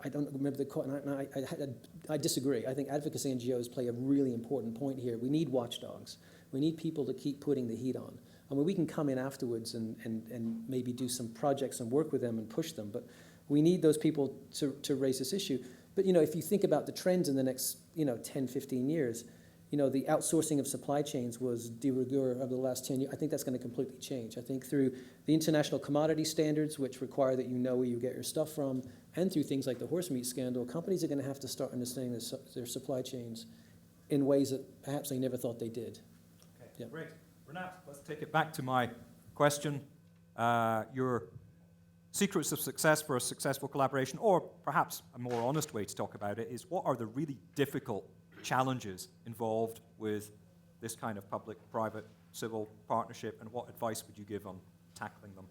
I don't remember the quote, and I disagree. I think advocacy NGOs play a really important point here. We need watchdogs. We need people to keep putting the heat on. I mean, we can come in afterwards and maybe do some projects and work with them and push them, but we need those people to raise this issue. But, if you think about the trends in the next, 10, 15 years, the outsourcing of supply chains was de rigueur over the last 10 years. I think that's going to completely change. I think through the international commodity standards, which require that you know where you get your stuff from, and through things like the horse meat scandal, companies are going to have to start understanding their supply chains in ways that perhaps they never thought they did. Okay, great. Renat, let's take it back to my question. Your secrets of success for a successful collaboration, or perhaps a more honest way to talk about it, is what are the really difficult challenges involved with this kind of public-private civil partnership, and what advice would you give on tackling them?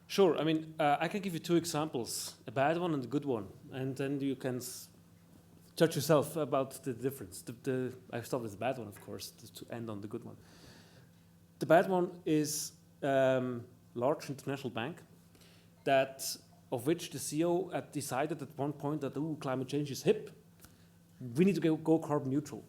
Sure. I mean, I can give you two examples, a bad one and a good one, and then you can judge yourself about the difference. I start with the bad one, of course, to end on the good one. The bad one is large international bank of which the CEO had decided at one point that climate change is hip. We need to go carbon neutral.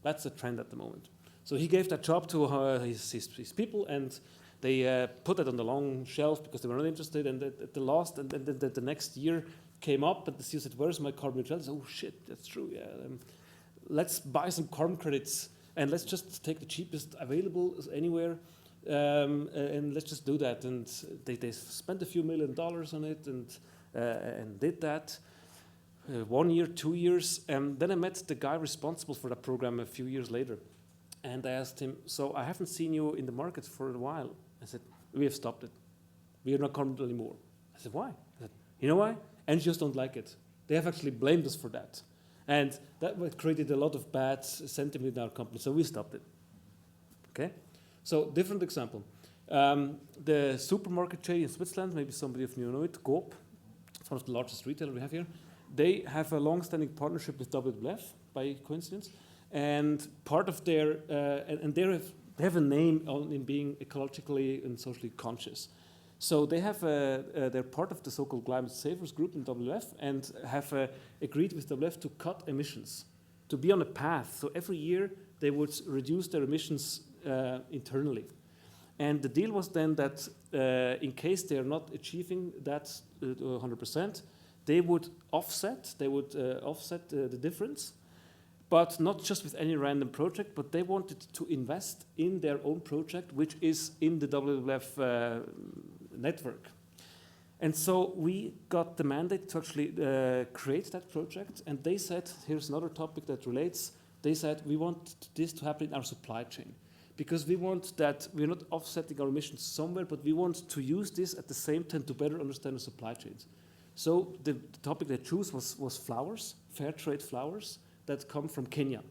That's the trend at the moment. So he gave that job to his people, and they put it on the long shelf because they were not interested. And the next year came up, and the CEO said, "Where's my carbon neutrality?" Oh shit, that's true. Yeah, let's buy some carbon credits, and let's just take the cheapest available anywhere, and let's just do that. And they spent a few $1 million on it, and did that. 1 year, 2 years. Then I met the guy responsible for that program a few years later. And I asked him, so I haven't seen you in the market for a while. I said, we have stopped it. We are not coming anymore. I said, why? I said, you know why? NGOs don't like it. They have actually blamed us for that. And that created a lot of bad sentiment in our company, so we stopped it. Okay? So, different example. The supermarket chain in Switzerland, maybe somebody of you know it, Coop, it's one of the largest retailers we have here. They have a long-standing partnership with WWF, by coincidence, and part of their, they have a name in being ecologically and socially conscious. So they have, they're part of the so-called climate savers group in WWF and have agreed with WWF to cut emissions, to be on a path. So every year they would reduce their emissions internally. And the deal was then that in case they are not achieving that 100%, they would offset the difference, but not just with any random project, but they wanted to invest in their own project, which is in the WWF network. And so we got the mandate to actually create that project, and they said, here's another topic that relates, they said, we want this to happen in our supply chain, because we want that, we're not offsetting our emissions somewhere, but we want to use this at the same time to better understand the supply chains. So the topic they chose was flowers, fair trade flowers, that come from Kenya.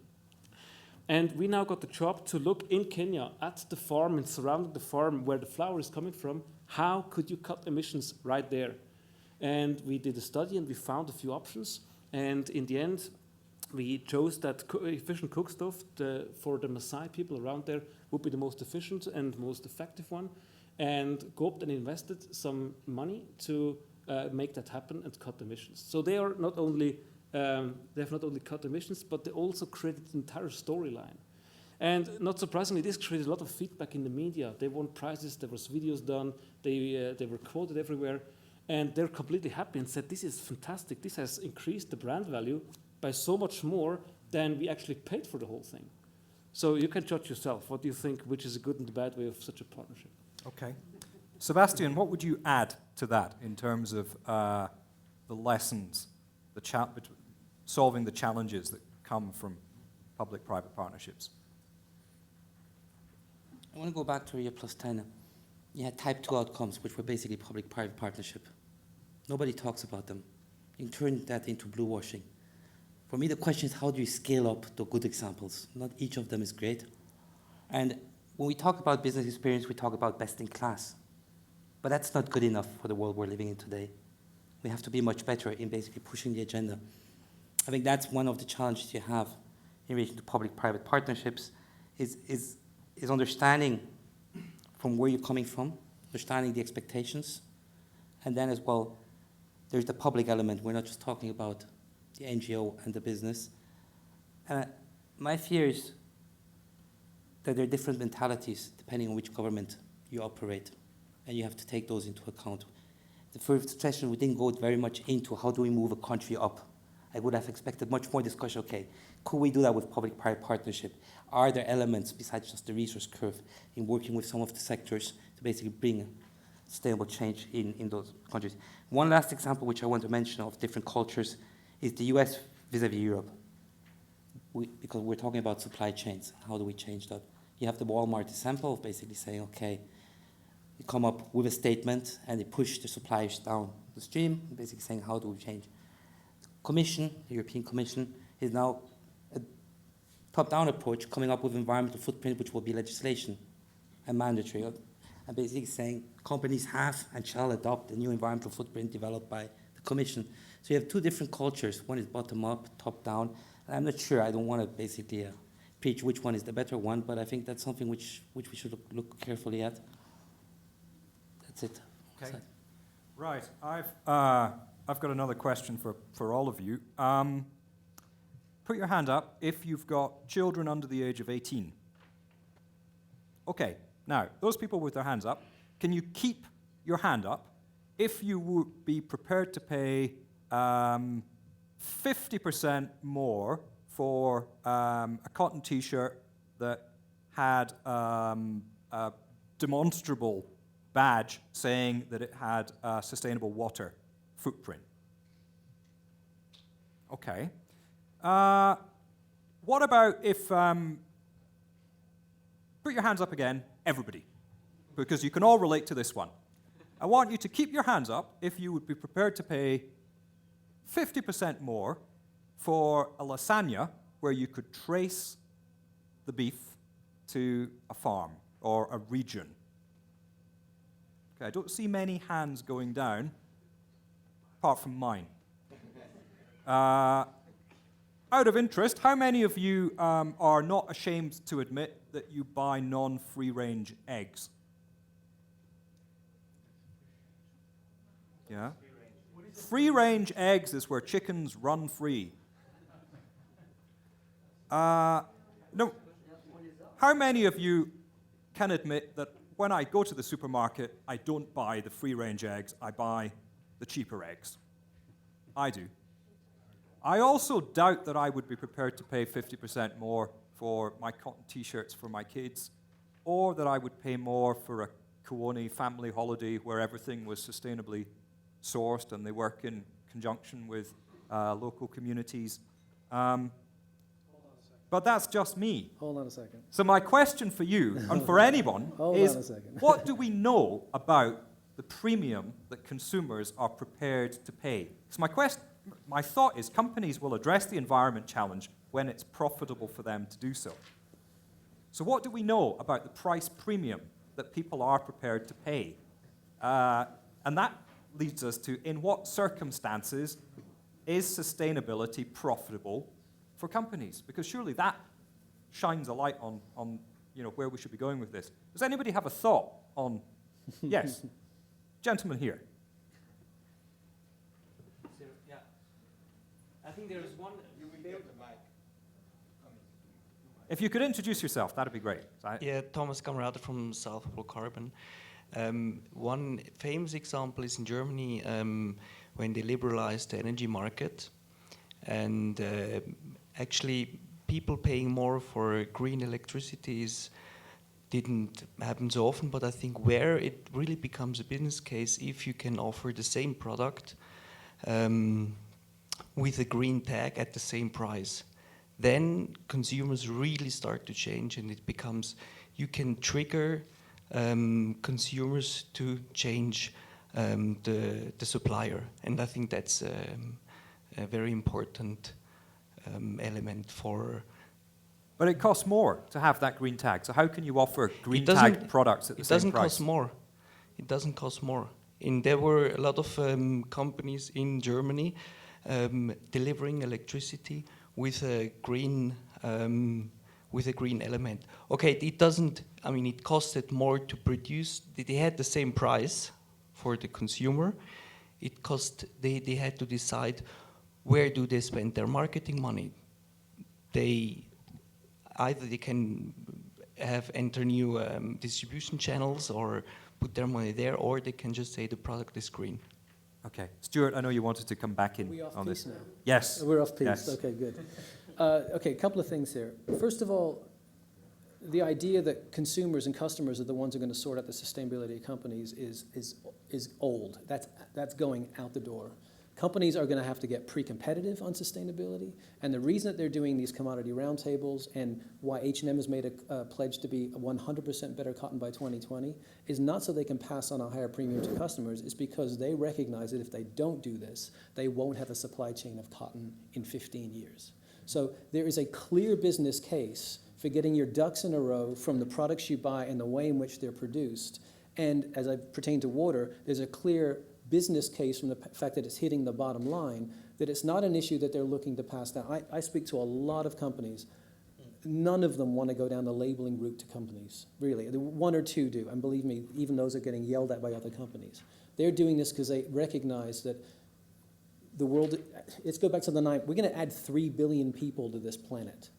And we now got the job to look in Kenya at the farm and surrounding the farm where the flower is coming from, how could you cut emissions right there? And we did a study and we found a few options. And in the end, we chose that efficient cook stove for the Maasai people around there would be the most efficient and most effective one. And Coop then invested some money to make that happen and cut emissions. So they are not only they have not only cut emissions, but they also created an entire storyline. And not surprisingly, this created a lot of feedback in the media. They won prizes, there was videos done, they were quoted everywhere, and they're completely happy and said, this is fantastic, this has increased the brand value by so much more than we actually paid for the whole thing. So you can judge yourself. What do you think, which is a good and the bad way of such a partnership? Okay. Sebastian, what would you add to that in terms of the lessons, solving the challenges that come from public-private partnerships? I want to go back to year plus 10. You had type 2 outcomes, which were basically public-private partnership. Nobody talks about them. You turn that into blue washing. For me, the question is, how do you scale up the good examples? Not each of them is great. And when we talk about business experience, we talk about best in class. But that's not good enough for the world we're living in today. We have to be much better in basically pushing the agenda. I think that's one of the challenges you have in relation to public-private partnerships is understanding from where you're coming from, understanding the expectations, and then as well, there's the public element. We're not just talking about the NGO and the business. My fear is that there are different mentalities depending on which government you operate, and you have to take those into account. The first session, we didn't go very much into how do we move a country up. I would have expected much more discussion, okay, could we do that with public-private partnership? Are there elements besides just the resource curve in working with some of the sectors to basically bring sustainable change in those countries? One last example which I want to mention of different cultures is the US vis-a-vis Europe. Because we're talking about supply chains, how do we change that? You have the Walmart example of basically saying, okay, you come up with a statement and they push the suppliers down the stream, basically saying, how do we change? Commission, the European Commission, is now a top-down approach coming up with environmental footprint, which will be legislation and mandatory. And basically saying companies have and shall adopt a new environmental footprint developed by the Commission. So you have two different cultures. One is bottom-up, top-down. And I'm not sure, I don't want to basically preach which one is the better one, but I think that's something which we should look carefully at. That's it. Okay. Right. I've got another question for all of you. Put your hand up if you've got children under the age of 18. Okay. Now, those people with their hands up, can you keep your hand up if you would be prepared to pay 50% more for a cotton T-shirt that had a demonstrable badge saying that it had a sustainable water footprint? Okay. What about if, put your hands up again, everybody, because you can all relate to this one. I want you to keep your hands up if you would be prepared to pay 50% more for a lasagna where you could trace the beef to a farm or a region. Okay, I don't see many hands going down, apart from mine. Out of interest, how many of you are not ashamed to admit that you buy non-free-range eggs? Yeah? Free-range eggs is where chickens run free. No. How many of you can admit that when I go to the supermarket, I don't buy the free-range eggs, I buy the cheaper eggs? I do. I also doubt that I would be prepared to pay 50% more for my cotton T-shirts for my kids, or that I would pay more for a Kuoni family holiday where everything was sustainably sourced and they work in conjunction with local communities. But that's just me. Hold on a second. So my question for you, and for anyone, Hold is on a second. what do we know about the premium that consumers are prepared to pay? So my thought is companies will address the environment challenge when it's profitable for them to do so. So what do we know about the price premium that people are prepared to pay? And that leads us to, in what circumstances is sustainability profitable for companies? Because surely that shines a light on where we should be going with this. Does anybody have a thought on? Yes, gentleman here. Yeah, I think there is one. If you could introduce yourself, that'd be great. Yeah, Thomas Camerata from South Pole Carbon. One famous example is in Germany when they liberalized the energy market, and actually people paying more for green electricity didn't happen so often, but I think where it really becomes a business case if you can offer the same product with a green tag at the same price. Then consumers really start to change, and it becomes, you can trigger consumers to change the supplier. And I think that's a very important element for... But it costs more to have that green tag. So how can you offer green tagged products at the same price? It doesn't cost more. It doesn't cost more. And there were a lot of companies in Germany delivering electricity with a green element. Okay, it doesn't. I mean, it costed more to produce. They had the same price for the consumer. It cost. They had to decide where do they spend their marketing money. Either they can enter new distribution channels or put their money there, or they can just say the product is green. Okay, Stuart, I know you wanted to come back in Are we off on piece this. now? Yes. We're off piece. Yes. Okay, good. Okay, a couple of things here. First of all, the idea that consumers and customers are the ones who are going to sort out the sustainability of companies is old. That's going out the door. Companies are going to have to get pre-competitive on sustainability, and the reason that they're doing these commodity roundtables and why H&M has made a pledge to be 100% better cotton by 2020 is not so they can pass on a higher premium to customers. It's because they recognize that if they don't do this, they won't have a supply chain of cotton in 15 years. So there is a clear business case for getting your ducks in a row from the products you buy and the way in which they're produced. And as I pertain to water, there's a clear business case from the fact that it's hitting the bottom line, that it's not an issue that they're looking to pass down. I speak to a lot of companies. None of them want to go down the labeling route to companies, really. One or two do, and believe me, even those are getting yelled at by other companies. They're doing this because they recognize that the world, let's go back to the 9th, we're going to add 3 billion people to this planet.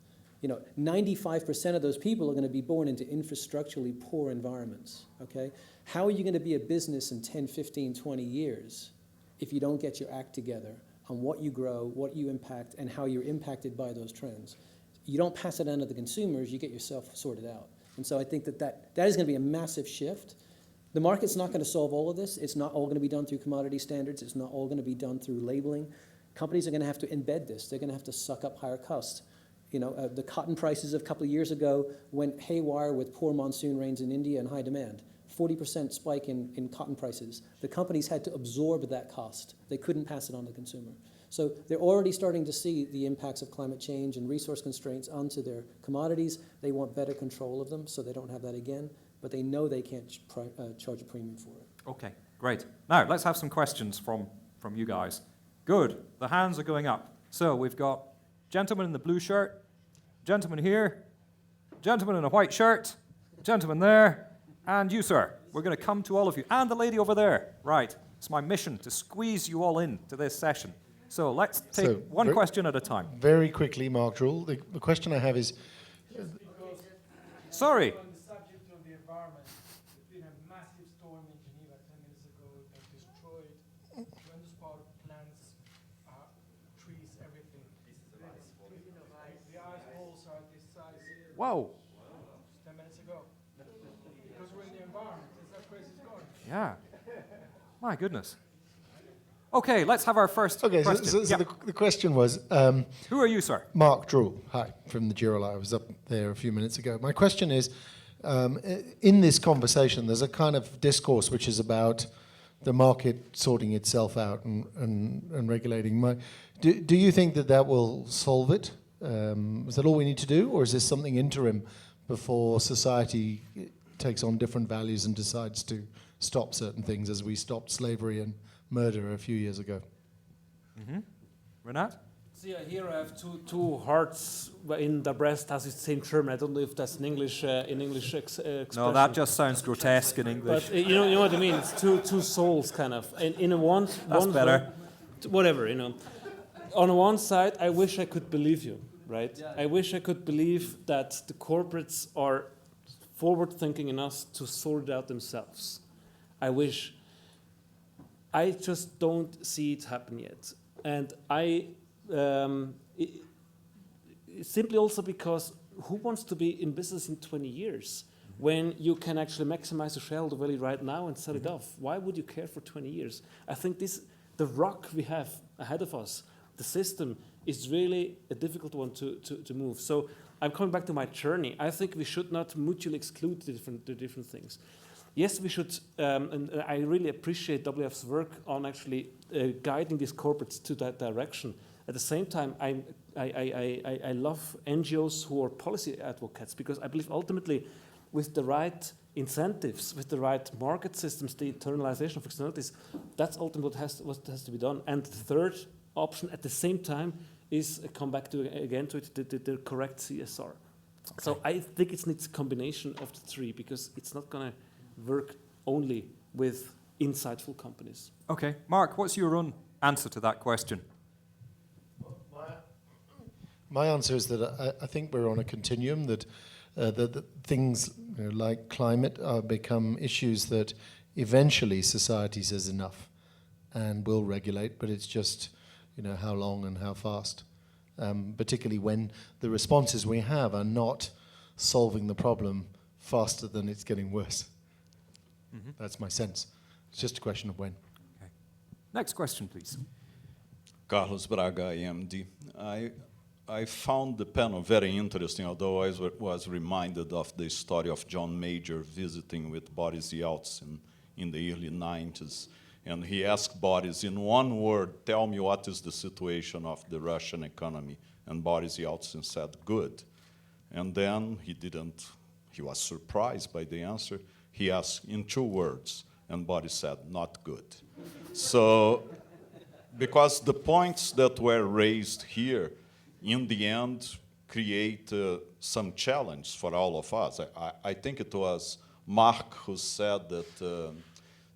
95% of those people are going to be born into infrastructurally poor environments, okay? How are you going to be a business in 10, 15, 20 years if you don't get your act together on what you grow, what you impact, and how you're impacted by those trends? You don't pass it on to the consumers, you get yourself sorted out. And so I think that is going to be a massive shift. The market's not going to solve all of this. It's not all going to be done through commodity standards. It's not all going to be done through labeling. Companies are going to have to embed this. They're going to have to suck up higher costs. You know, the cotton prices of a couple of years ago went haywire with poor monsoon rains in India and high demand. 40% spike in cotton prices. The companies had to absorb that cost. They couldn't pass it on to the consumer. So they're already starting to see the impacts of climate change and resource constraints onto their commodities. They want better control of them so they don't have that again, but they know they can't charge a premium for it. Okay, great. Now, let's have some questions from you guys. Good, the hands are going up. So we've got gentleman in the blue shirt, gentleman here, gentleman in a white shirt, gentleman there, and you, sir. We're going to come to all of you. And the lady over there. Right. It's my mission to squeeze you all in to this session. So let's take one question at a time. Very quickly, Mark Drull. The question I have is... Sorry. On the subject of the environment, there's been a massive storm in Geneva 10 minutes ago that destroyed tremendous part of plants, trees, everything. The ice balls are this size. Whoa. 10 minutes ago. Because we're in the environment. That's how crazy it's going. Yeah. My goodness. Okay, let's have our first question. So the question was... who are you, sir? Mark Drull. Hi, from the Girolai. I was up there a few minutes ago. My question is, in this conversation, there's a kind of discourse which is about the market sorting itself out and regulating. Do you think that will solve it? Is that all we need to do? Or is this something interim before society takes on different values and decides to stop certain things, as we stopped slavery and murder a few years ago? Mm-hmm. Renat? See, here I have two hearts in the breast, as it's in German. I don't know if that's an English expression. No, that just sounds grotesque in English. But you know what I mean. It's two souls, kind of. In a one. That's one better. Whatever, you know. On one side, I wish I could believe you, right? Yeah. I wish I could believe that the corporates are forward-thinking enough to sort it out themselves. I wish. I just don't see it happen yet. And simply also because who wants to be in business in 20 years when you can actually maximize the shareholder value right now and sell it off? Why would you care for 20 years? I think the rock we have ahead of us, the system, is really a difficult one to move. So I'm coming back to my journey. I think we should not mutually exclude the different things. Yes, we should, and I really appreciate WF's work on actually guiding these corporates to that direction. At the same time, I love NGOs who are policy advocates, because I believe ultimately with the right incentives, with the right market systems, the internalization of externalities, that's ultimately what has to be done. And the third option at the same time is, come back to again to it, the correct CSR. Okay. So I think it needs a combination of the three, because it's not going to work only with insightful companies. Okay, Mark, what's your own answer to that question? My answer is that I think we're on a continuum, that things like climate become issues that eventually society says enough and will regulate, but it's just how long and how fast, particularly when the responses we have are not solving the problem faster than it's getting worse. Mm-hmm. That's my sense. It's just a question of when. Okay. Next question, please. Carlos Braga, AMD. I found the panel very interesting, although I was reminded of the story of John Major visiting with Boris Yeltsin in the early 90s. And he asked Boris, in one word, tell me what is the situation of the Russian economy. And Boris Yeltsin said, good. And then he was surprised by the answer. He asked in 2 words, and Boris said, not good. So, because the points that were raised here, in the end, create some challenge for all of us. I think it was Mark who said that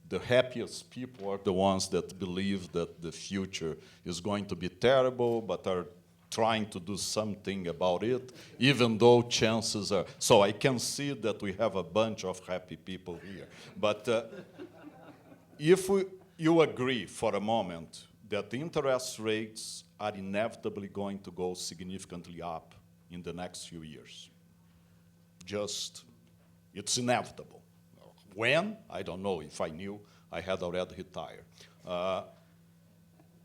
the happiest people are the ones that believe that the future is going to be terrible, but are trying to do something about it, even though chances are... So I can see that we have a bunch of happy people here. But if you agree for a moment that the interest rates are inevitably going to go significantly up in the next few years, it's inevitable. When? I don't know. If I knew, I had already retired.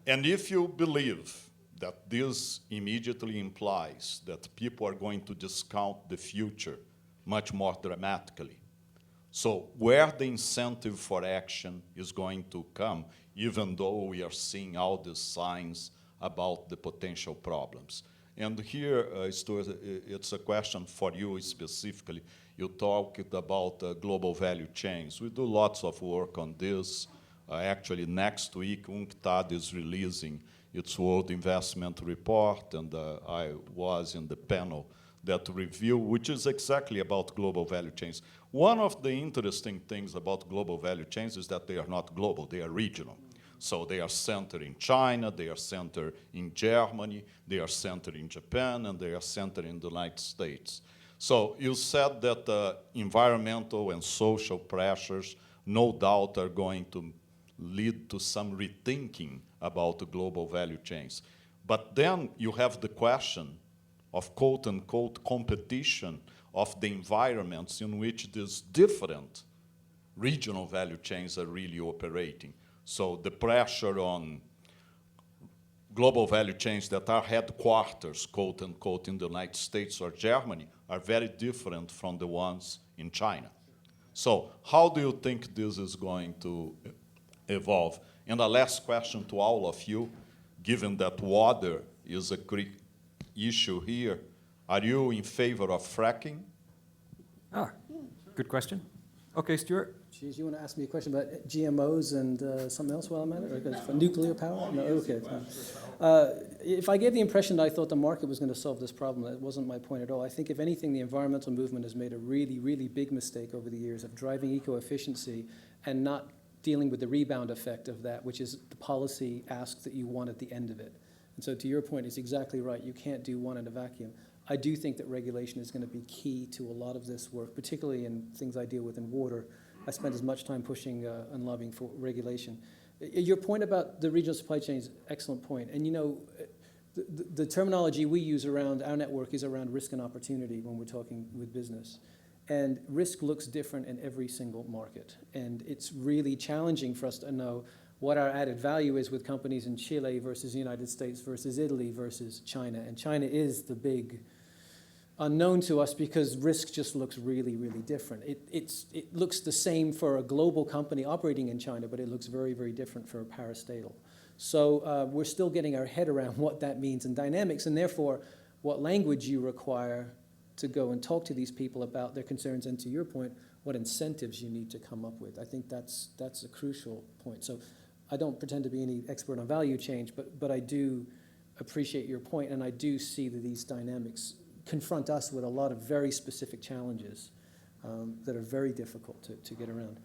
And if you believe that this immediately implies that people are going to discount the future much more dramatically, so where the incentive for action is going to come, even though we are seeing all the signs about the potential problems. And here, Stuart, it's a question for you specifically. You talked about global value chains. We do lots of work on this. Actually, next week, UNCTAD is releasing its World Investment Report, and I was in the panel that review, which is exactly about global value chains. One of the interesting things about global value chains is that they are not global, they are regional. So they are centered in China, they are centered in Germany, they are centered in Japan, and they are centered in the United States. So you said that environmental and social pressures no doubt are going to lead to some rethinking about the global value chains. But then you have the question of quote-unquote competition of the environments in which these different regional value chains are really operating. So the pressure on global value chains that are headquarters, quote-unquote, in the United States or Germany are very different from the ones in China. So how do you think this is going to evolve? And a last question to all of you, given that water is a issue here, are you in favor of fracking? Ah, good question. Okay, Stuart. Geez, you want to ask me a question about GMOs and something else while I'm at it? Or nuclear power? No, okay. If I gave the impression that I thought the market was going to solve this problem, that wasn't my point at all. I think, if anything, the environmental movement has made a really, really big mistake over the years of driving eco-efficiency and not dealing with the rebound effect of that, which is the policy ask that you want at the end of it. And so to your point, it's exactly right. You can't do one in a vacuum. I do think that regulation is going to be key to a lot of this work, particularly in things I deal with in water. I spend as much time pushing and lobbying for regulation. Your point about the regional supply chain is an excellent point. And you know, the terminology we use around our network is around risk and opportunity when we're talking with business. And risk looks different in every single market. And it's really challenging for us to know what our added value is with companies in Chile versus the United States versus Italy versus China. And China is the big unknown to us because risk just looks really, really different. It looks the same for a global company operating in China, but it looks very, very different for a parastatal. So we're still getting our head around what that means in dynamics, and therefore what language you require to go and talk to these people about their concerns, and to your point, what incentives you need to come up with. I think that's a crucial point. So I don't pretend to be any expert on value change, but I do appreciate your point, and I do see that these dynamics confront us with a lot of very specific challenges that are very difficult to get around.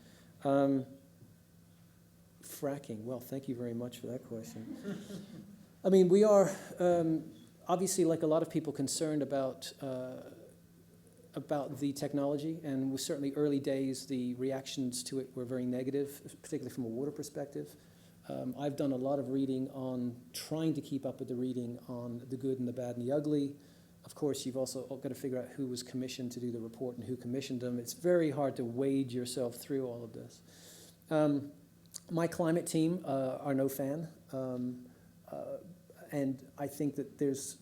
Fracking, well, thank you very much for that question. I mean, we are obviously, like a lot of people, concerned about the technology, and with certainly early days, the reactions to it were very negative, particularly from a water perspective. I've done a lot of reading on trying to keep up with the reading on the good and the bad and the ugly. Of course, you've also got to figure out who was commissioned to do the report and who commissioned them. It's very hard to wade yourself through all of this. My climate team are no fan, and I think that there's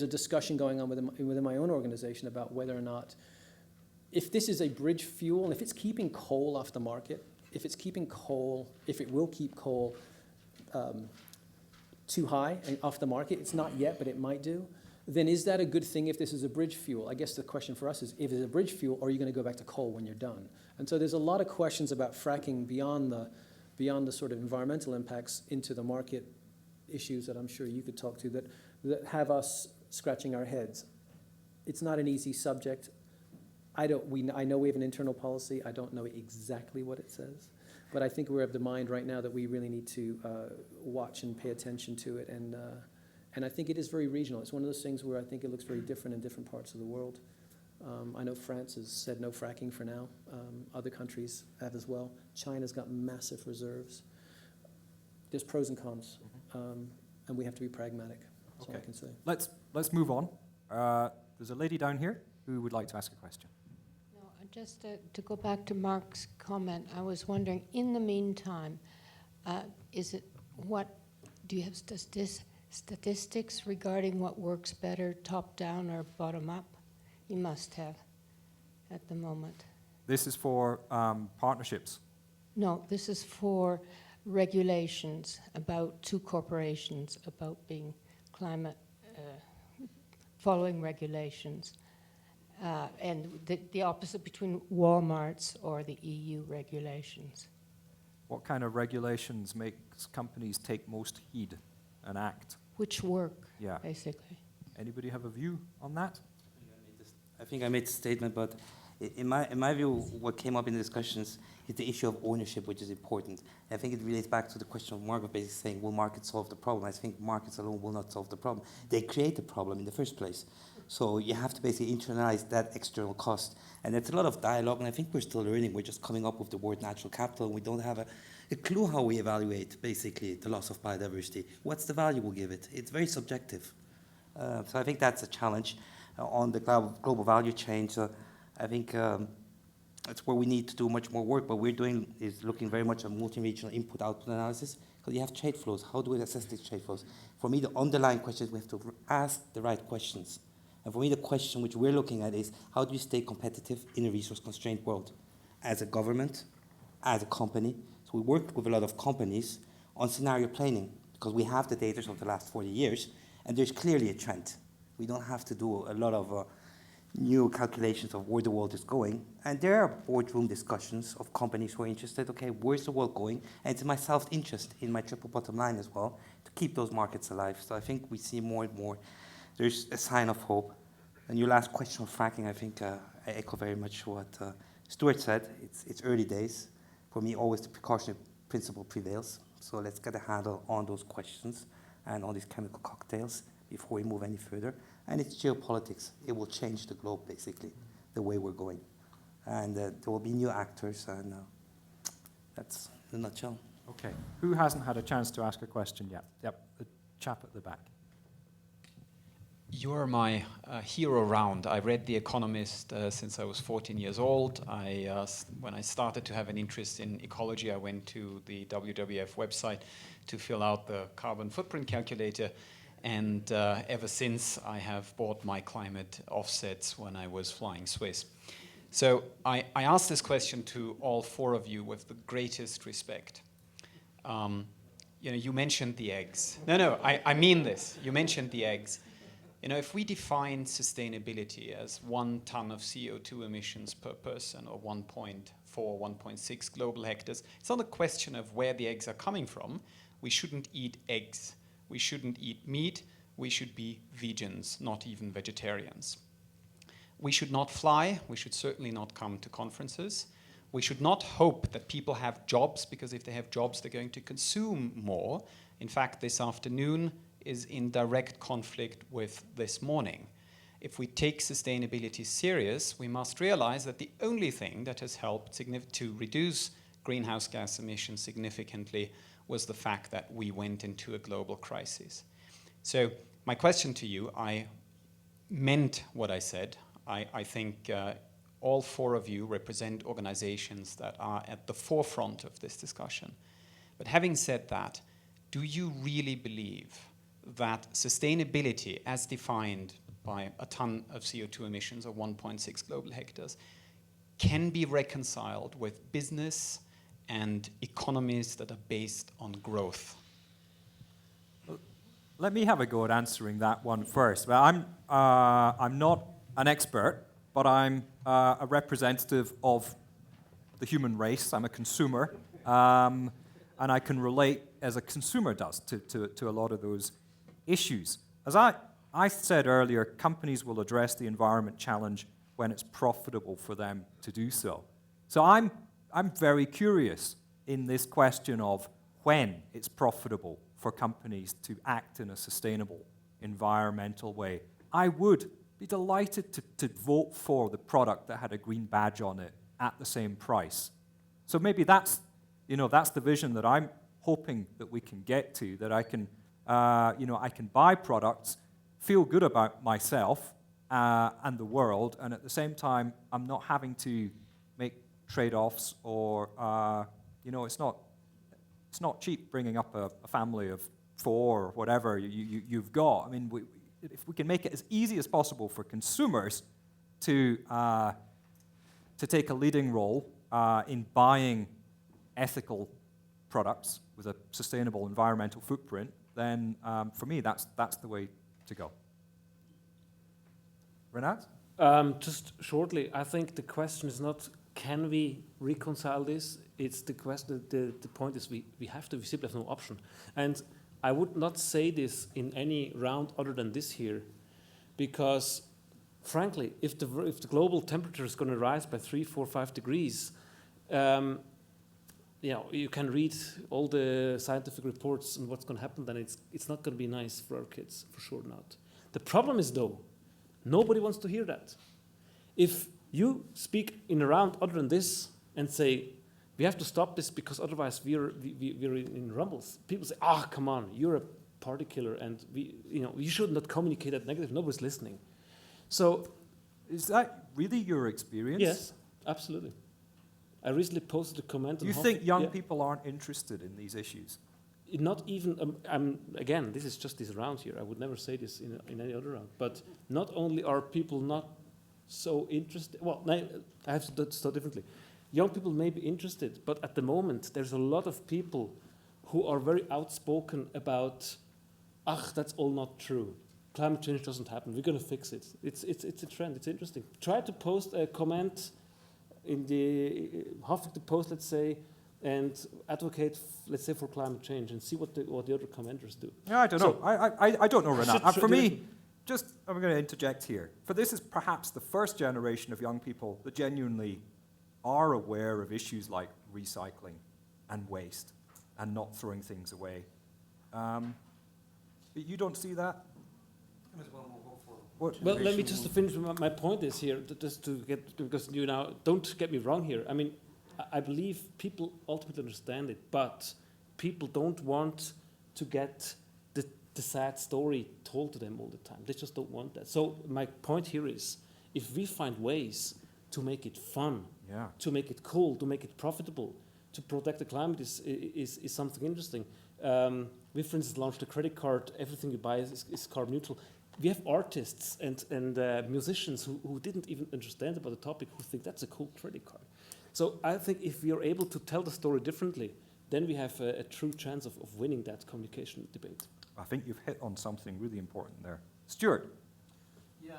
a discussion going on within my own organization about whether or not, if this is a bridge fuel, and if it's keeping coal off the market, if it will keep coal too high and off the market, it's not yet, but it might do, then is that a good thing if this is a bridge fuel? I guess the question for us is, if it's a bridge fuel, are you going to go back to coal when you're done? And so there's a lot of questions about fracking beyond the sort of environmental impacts into the market issues that I'm sure you could talk to that have us scratching our heads. It's not an easy subject. I know we have an internal policy. I don't know exactly what it says, but I think we're of the mind right now that we really need to watch and pay attention to it. And I think it is very regional. It's one of those things where I think it looks very different in different parts of the world. I know France has said no fracking for now. Other countries have as well. China's got massive reserves. There's pros and cons, and we have to be pragmatic. That's all I can say. Let's move on. There's a lady down here who would like to ask a question. No, just to go back to Mark's comment, I was wondering, in the meantime, is it what do you have statistics regarding what works better, top-down or bottom-up? You must have at the moment. This is for partnerships. No, this is for regulations about two corporations about being climate, following regulations. And the opposite between Walmart's or the EU regulations. What kind of regulations makes companies take most heed and act? Which work, Yeah. basically. Anybody have a view on that? I think I made a statement, but in my view, what came up in the discussions is the issue of ownership, which is important. I think it relates back to the question of Margaret basically saying, will markets solve the problem? I think markets alone will not solve the problem. They create the problem in the first place. So you have to basically internalize that external cost. And it's a lot of dialogue, and I think we're still learning. We're just coming up with the word natural capital, and we don't have a clue how we evaluate, basically, the loss of biodiversity. What's the value we'll give it? It's very subjective. So I think that's a challenge on the global value chain. So I think that's where we need to do much more work. What we're doing is looking very much at multi-regional input-output analysis, because you have trade flows. How do we assess these trade flows? For me, the underlying question is we have to ask the right questions. And for me, the question which we're looking at is, how do you stay competitive in a resource-constrained world? As a government, as a company. So we worked with a lot of companies on scenario planning, because we have the data of the last 40 years, and there's clearly a trend. We don't have to do a lot of new calculations of where the world is going. And there are boardroom discussions of companies who are interested, okay, where's the world going? And it's in my self-interest, in my triple bottom line as well, to keep those markets alive. So I think we see more and more, there's a sign of hope. And your last question on fracking, I think I echo very much what Stuart said. It's early days. For me, always the precautionary principle prevails. So let's get a handle on those questions and on these chemical cocktails before we move any further. And it's geopolitics. It will change the globe, basically, the way we're going. And there will be new actors, and that's in a nutshell. Okay. Who hasn't had a chance to ask a question yet? Yep, the chap at the back. You're my hero round. I read The Economist since I was 14 years old. When I started to have an interest in ecology, I went to the WWF website to fill out the carbon footprint calculator. And ever since, I have bought my climate offsets when I was flying Swiss. So I asked this question to all four of you with the greatest respect. You mentioned the eggs. No, I mean this. You mentioned the eggs. If we define sustainability as 1 ton of CO2 emissions per person, or 1.4, 1.6 global hectares, it's not a question of where the eggs are coming from. We shouldn't eat eggs. We shouldn't eat meat. We should be vegans, not even vegetarians. We should not fly. We should certainly not come to conferences. We should not hope that people have jobs, because if they have jobs, they're going to consume more. In fact, this afternoon is in direct conflict with this morning. If we take sustainability serious, we must realize that the only thing that has helped to reduce greenhouse gas emissions significantly was the fact that we went into a global crisis. So my question to you, I meant what I said. I think all four of you represent organizations that are at the forefront of this discussion. But having said that, do you really believe that sustainability, as defined by a ton of CO2 emissions or 1.6 global hectares, can be reconciled with business and economies that are based on growth? Let me have a go at answering that one first. Well, I'm not an expert, but I'm a representative of the human race. I'm a consumer, and I can relate as a consumer does to a lot of those issues. As I said earlier, companies will address the environment challenge when it's profitable for them to do so. So I'm very curious in this question of when it's profitable for companies to act in a sustainable, environmental way. I would be delighted to vote for the product that had a green badge on it at the same price. So maybe that's the vision that I'm hoping that we can get to, that I can buy products, feel good about myself and the world, and at the same time, I'm not having to make trade-offs or, it's not cheap bringing up a family of 4, whatever you've got. I mean, if we can make it as easy as possible for consumers to take a leading role in buying ethical products with a sustainable environmental footprint, then for me, that's the way to go. Renat? Just shortly, I think the question is not can we reconcile this? It's the question. The point is we have to. We simply have no option. And I would not say this in any round other than this here, because frankly, if the global temperature is going to rise by 3, 4, 5 degrees, you can read all the scientific reports on what's going to happen. Then it's not going to be nice for our kids, for sure not. The problem is though, nobody wants to hear that. If you speak in a round other than this and say, we have to stop this because otherwise we're in rumbles, people say, come on, you're a party killer and you should not communicate that negative, nobody's listening. So, is that really your experience? Yes, absolutely. I recently posted a comment. Do you think young people aren't interested in these issues? Not even, again, this is just this round here. I would never say this in any other round. But not only are people not so interested, well, I have to start differently. Young people may be interested, but at the moment, there's a lot of people who are very outspoken about, that's all not true. Climate change doesn't happen. We're going to fix it. It's a trend. It's interesting. Try to post a comment in the Huffington Post, let's say, and advocate, let's say, for climate change, and see what the other commenters do. Yeah, I don't know. I don't know, Renat. For me, I'm going to interject here. For this is perhaps the first generation of young people that genuinely are aware of issues like recycling and waste and not throwing things away. You don't see that? Well, let me just finish. My point is here, just to get, because don't get me wrong here. I mean, I believe people ultimately understand it, but people don't want to get the sad story told to them all the time. They just don't want that. So my point here is, if we find ways to make it fun, to make it cool, to make it profitable, to protect the climate is something interesting. We, for instance, launched a credit card. Everything you buy is carbon neutral. We have artists and musicians who didn't even understand about the topic who think that's a cool credit card. So I think if we are able to tell the story differently, then we have a true chance of winning that communication debate. I think you've hit on something really important there. Stuart? Yeah,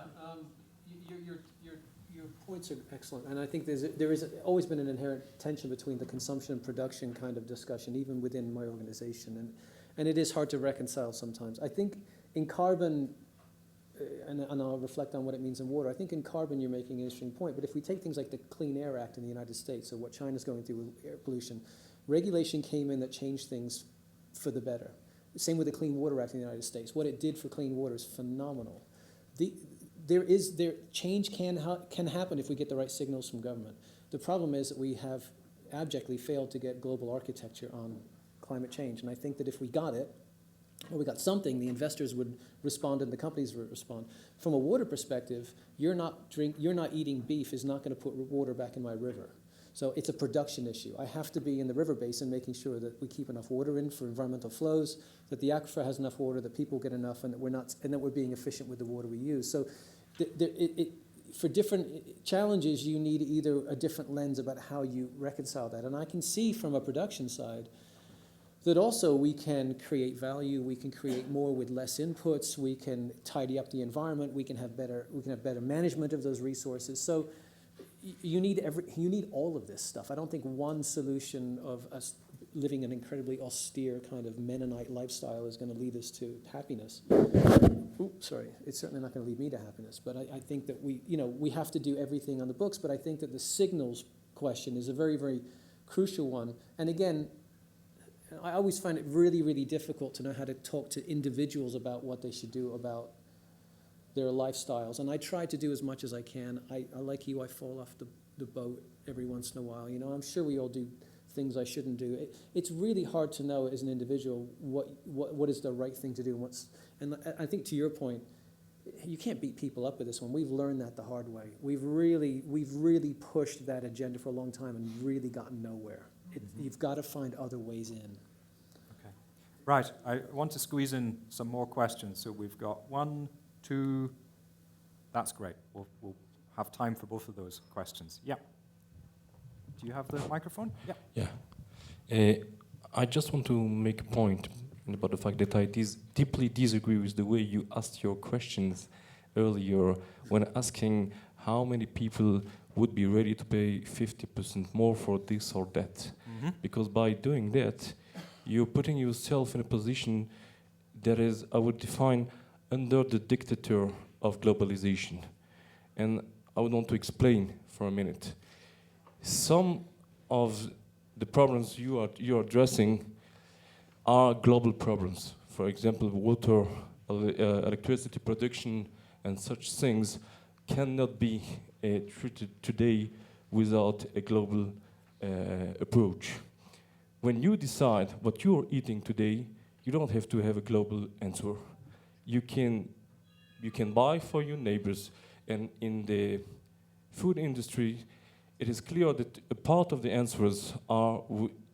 your points are excellent, and I think there is always been an inherent tension between the consumption and production kind of discussion, even within my organization, and it is hard to reconcile sometimes. I think in carbon, and I'll reflect on what it means in water, I think in carbon you're making an interesting point, but if we take things like the Clean Air Act in the United States, or what China's going through with air pollution, regulation came in that changed things for the better. Same with the Clean Water Act in the United States. What it did for clean water is phenomenal. Change can happen if we get the right signals from government. The problem is that we have abjectly failed to get global architecture on climate change, and I think that if we got it, or we got something, the investors would respond and the companies would respond. From a water perspective, you're not eating beef is not going to put water back in my river. So it's a production issue. I have to be in the river basin making sure that we keep enough water in for environmental flows, that the aquifer has enough water, that people get enough, and that we're being efficient with the water we use. So for different challenges, you need either a different lens about how you reconcile that. And I can see from a production side that also we can create value, we can create more with less inputs, we can tidy up the environment, we can have better management of those resources. So you need all of this stuff. I don't think one solution of us living an incredibly austere kind of Mennonite lifestyle is going to lead us to happiness. It's certainly not going to lead me to happiness. But I think that we have to do everything on the books. But I think that the signals question is a very, very crucial one. And again, I always find it really, really difficult to know how to talk to individuals about what they should do about their lifestyles. And I try to do as much as I can. I like you, I fall off the boat every once in a while. I'm sure we all do things I shouldn't do. It's really hard to know as an individual what is the right thing to do. And I think to your point, you can't beat people up with this one. We've learned that the hard way. We've really pushed that agenda for a long time and really gotten nowhere. You've got to find other ways in. Okay. Right, I want to squeeze in some more questions. So we've got 1, 2, that's great. We'll have time for both of those questions. Yeah. Do you have the microphone? Yeah. Yeah. I just want to make a point about the fact that I deeply disagree with the way you asked your questions earlier when asking how many people would be ready to pay 50% more for this or that. Mm-hmm. Because by doing that, you're putting yourself in a position that is, I would define, under the dictator of globalization. And I would want to explain for a minute. Some of the problems you're addressing are global problems. For example, water, electricity production, and such things cannot be treated today without a global approach. When you decide what you're eating today, you don't have to have a global answer. You can buy for your neighbors, and in the food industry, it is clear that a part of the answers are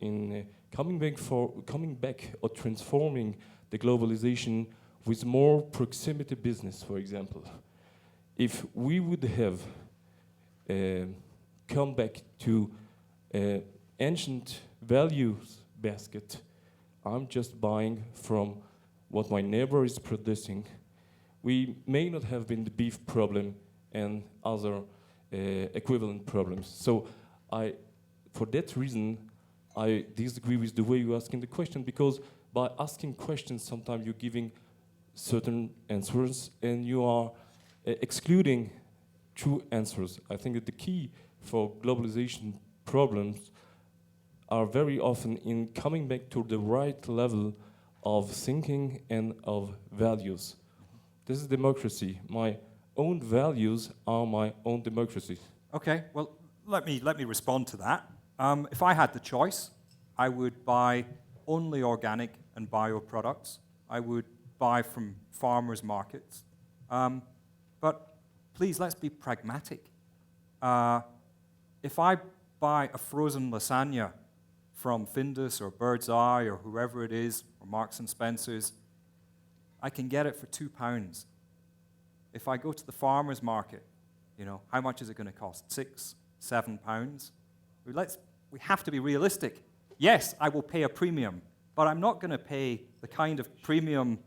in coming back or transforming the globalization with more proximity business, for example. If we would have come back to ancient values basket, I'm just buying from what my neighbor is producing, we may not have been the beef problem and other equivalent problems. So for that reason, I disagree with the way you're asking the question, because by asking questions, sometimes you're giving certain answers and you are excluding true answers. I think that the key for globalization problems are very often in coming back to the right level of thinking and of values. This is democracy. My own values are my own democracy. Okay, well, let me respond to that. If I had the choice, I would buy only organic and bio products. I would buy from farmers' markets. But please, let's be pragmatic. If I buy a frozen lasagna from Findus or Bird's Eye or whoever it is, or Marks and Spencer's, I can get it for £2. If I go to the farmer's market, how much is it going to cost? £6, £7? We have to be realistic. Yes, I will pay a premium, but I'm not going to pay the kind of premium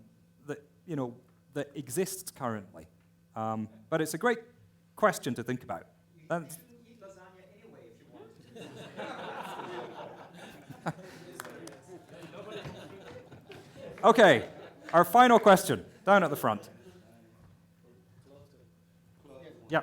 that that exists currently. But it's a great question to think about. You can eat lasagna anyway if you want. Okay, our final question, down at the front. Yeah.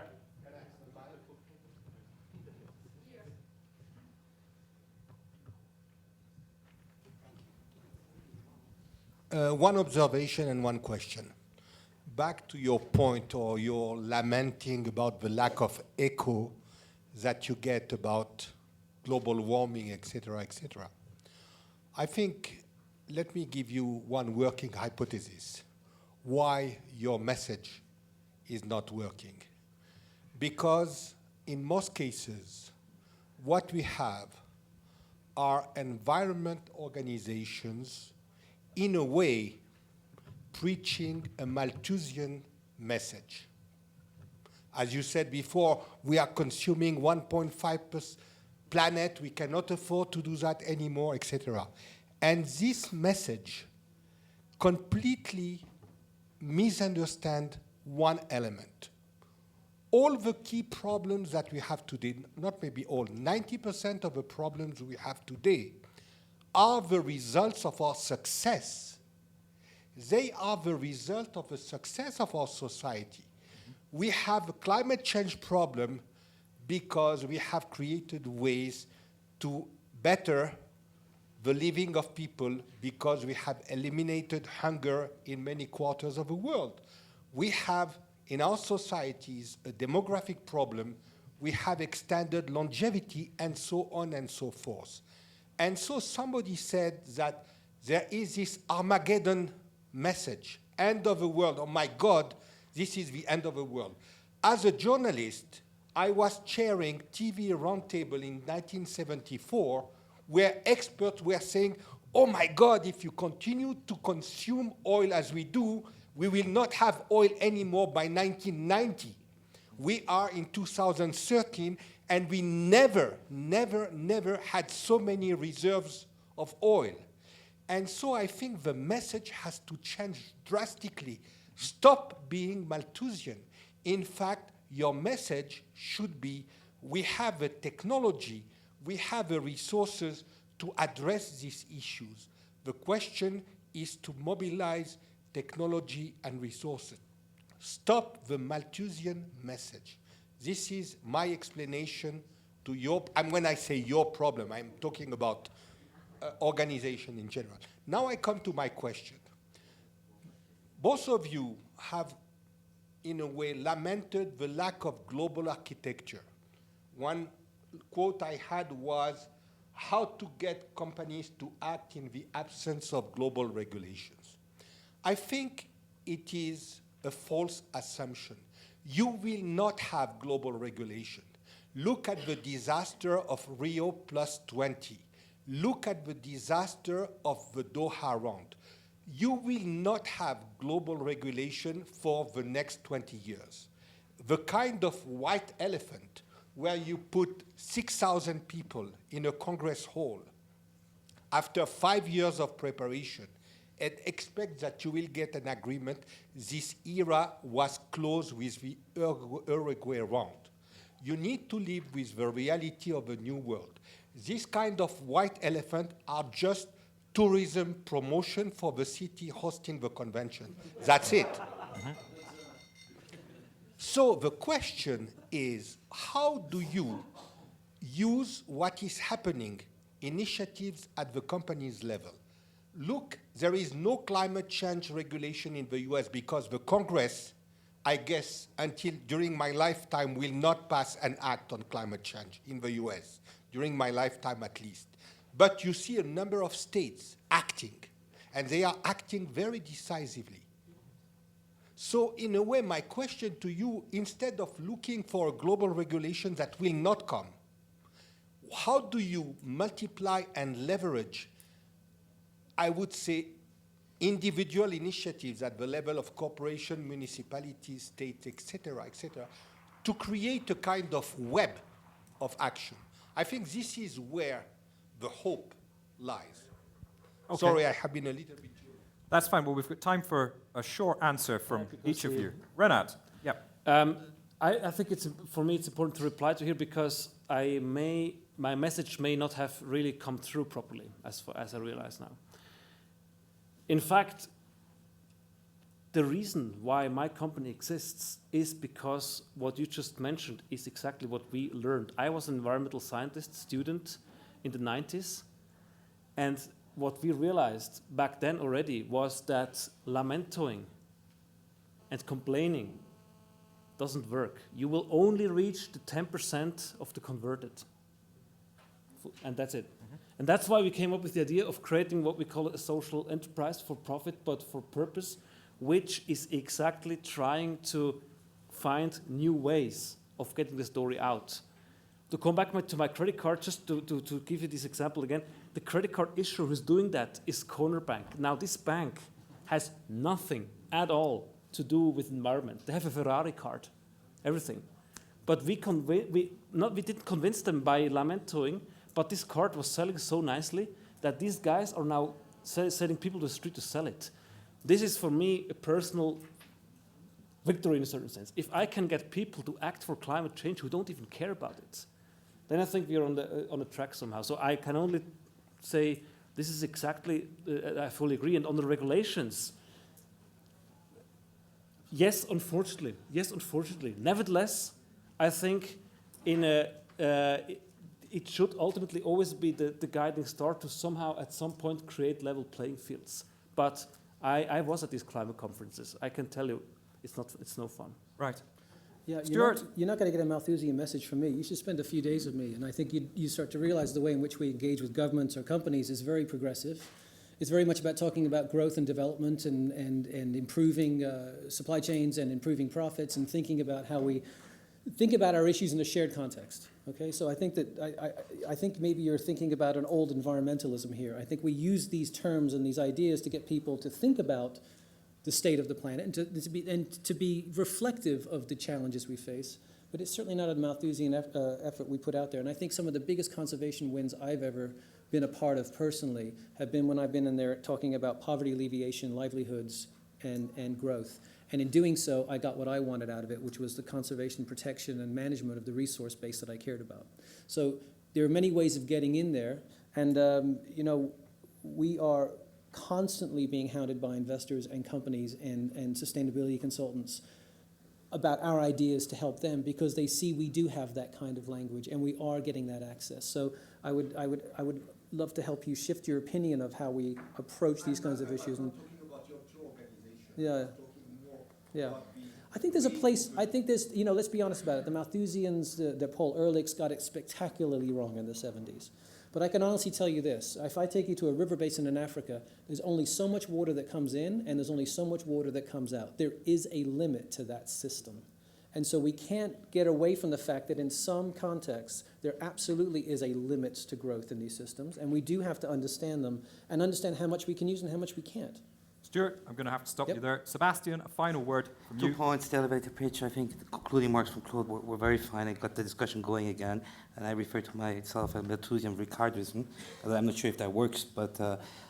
One observation and one question. Back to your point or your lamenting about the lack of echo that you get about global warming, etc., etc. I think, let me give you one working hypothesis why your message is not working. Because in most cases, what we have are environment organizations in a way preaching a Malthusian message. As you said before, we are consuming 1.5% planet, we cannot afford to do that anymore, etc. And this message completely misunderstands one element. All the key problems that we have today, not maybe all, 90% of the problems we have today are the results of our success. They are the result of the success of our society. We have a climate change problem because we have created ways to better the living of people, because we have eliminated hunger in many quarters of the world. We have in our societies a demographic problem, we have extended longevity, and so on and so forth. And so somebody said that there is this Armageddon message, end of the world, oh my God, this is the end of the world. As a journalist, I was chairing TV Roundtable in 1974, where experts were saying, oh my God, if you continue to consume oil as we do, we will not have oil anymore by 1990. We are in 2013, and we never had so many reserves of oil. And so I think the message has to change drastically. Stop being Malthusian. In fact, your message should be, we have the technology, we have the resources to address these issues. The question is to mobilize technology and resources. Stop the Malthusian message. This is my explanation to your, and when I say your problem, I'm talking about organization in general. Now I come to my question. Both of you have, in a way, lamented the lack of global architecture. One quote I had was, how to get companies to act in the absence of global regulations. I think it is a false assumption. You will not have global regulation. Look at the disaster of Rio +20. Look at the disaster of the Doha round. You will not have global regulation for the next 20 years. The kind of white elephant where you put 6,000 people in a Congress hall after 5 years of preparation and expect that you will get an agreement, this era was closed with the Uruguay round. You need to live with the reality of a new world. This kind of white elephant are just tourism promotion for the city hosting the convention. That's it. So the question is, how do you use what is happening, initiatives at the company's level? Look, there is no climate change regulation in the US because the Congress, I guess, until during my lifetime, will not pass an act on climate change in the US, during my lifetime at least. But you see a number of states acting, and they are acting very decisively. So in a way, my question to you, instead of looking for a global regulation that will not come, how do you multiply and leverage, I would say, individual initiatives at the level of corporation, municipalities, states, et cetera, to create a kind of web of action? I think this is where the hope lies. Okay. Sorry, I have been a little bit... That's fine. Well, we've got time for a short answer from each of you. Renat, yeah. I think for me it's important to reply to here because my message may not have really come through properly as I realize now. In fact, the reason why my company exists is because what you just mentioned is exactly what we learned. I was an environmental scientist student in the 90s, and what we realized back then already was that lamenting and complaining doesn't work. You will only reach the 10% of the converted, and that's it. And that's why we came up with the idea of creating what we call a social enterprise for profit, but for purpose, which is exactly trying to find new ways of getting the story out. To come back to my credit card, just to give you this example again, the credit card issuer who's doing that is Corner Bank. Now, this bank has nothing at all to do with environment. They have a Ferrari card, everything. But we didn't convince them by lamenting, but this card was selling so nicely that these guys are now sending people to the street to sell it. This is, for me, a personal victory in a certain sense. If I can get people to act for climate change who don't even care about it, then I think we are on the track somehow. So I can only say this is exactly, I fully agree. And on the regulations, yes, unfortunately. Nevertheless, I think it should ultimately always be the guiding star to somehow at some point create level playing fields. But I was at these climate conferences. I can tell you it's no fun. Right. Yeah, Stuart? You're not going to get a Malthusian message from me. You should spend a few days with me, and I think you start to realize the way in which we engage with governments or companies is very progressive. It's very much about talking about growth and development and improving supply chains and improving profits and thinking about how we think about our issues in a shared context. Okay, so I think that I think maybe you're thinking about an old environmentalism here. I think we use these terms and these ideas to get people to think about the state of the planet and to be reflective of the challenges we face. But it's certainly not a Malthusian effort we put out there. And I think some of the biggest conservation wins I've ever been a part of personally have been when I've been in there talking about poverty alleviation, livelihoods, and growth. And in doing so, I got what I wanted out of it, which was the conservation, protection, and management of the resource base that I cared about. So there are many ways of getting in there. And, you know, we are constantly being hounded by investors and companies and sustainability consultants about our ideas to help them because they see we do have that kind of language and we are getting that access. So I would love to help you shift your opinion of how we approach these kinds of issues. And talking about your two organizations. yeah. Yeah. About the I think there's a place, I think there's, you know, let's be honest about it. The Malthusians, the Paul Ehrlichs got it spectacularly wrong in the 70s. But I can honestly tell you this. If I take you to a river basin in Africa, there's only so much water that comes in and there's only so much water that comes out. There is a limit to that system. And so we can't get away from the fact that in some contexts, there absolutely is a limit to growth in these systems. And we do have to understand them and understand how much we can use and how much we can't. Stuart, I'm going to have to stop you there. Sebastian, a final word from you. 2 points, the elevator pitch. I think the concluding remarks from Claude were very fine. I got the discussion going again, and I refer to myself as Malthusian Ricardism. I'm not sure if that works, but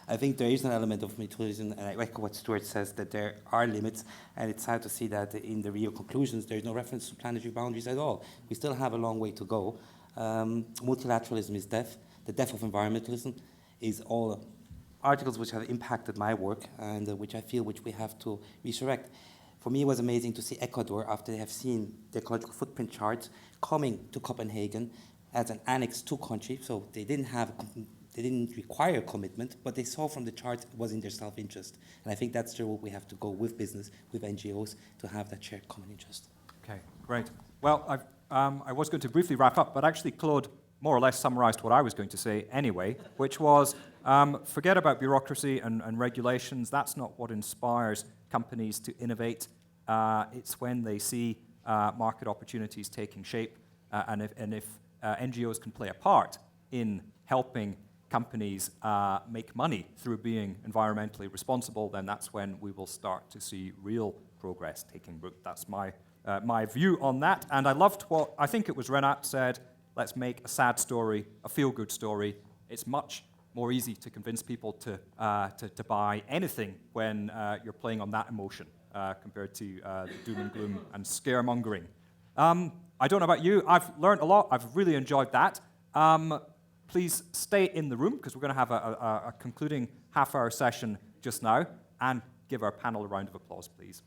I think there is an element of Malthusian, and I echo what Stuart says, that there are limits, and it's sad to see that in the Rio conclusions there is no reference to planetary boundaries at all. We still have a long way to go. Multilateralism is death. The death of environmentalism is all articles which have impacted my work and which we have to resurrect. For me, it was amazing to see Ecuador, after they have seen the ecological footprint charts, coming to Copenhagen as an Annex II country. So they didn't require commitment, but they saw from the charts it was in their self-interest. And I think that's the road we have to go with business, with NGOs, to have that shared common interest. Okay, great. Well, I was going to briefly wrap up, but actually Claude more or less summarized what I was going to say anyway, which was forget about bureaucracy and regulations. That's not what inspires companies to innovate. It's when they see market opportunities taking shape, and if NGOs can play a part in helping companies make money through being environmentally responsible, then that's when we will start to see real progress taking root. That's my view on that. And I loved what, I think it was Zermatt said, let's make a sad story a feel-good story. It's much more easy to convince people to buy anything when you're playing on that emotion compared to the doom and gloom and scaremongering. I don't know about you. I've learned a lot. I've really enjoyed that. Please stay in the room because we're going to have a concluding half-hour session just now, and give our panel a round of applause, please.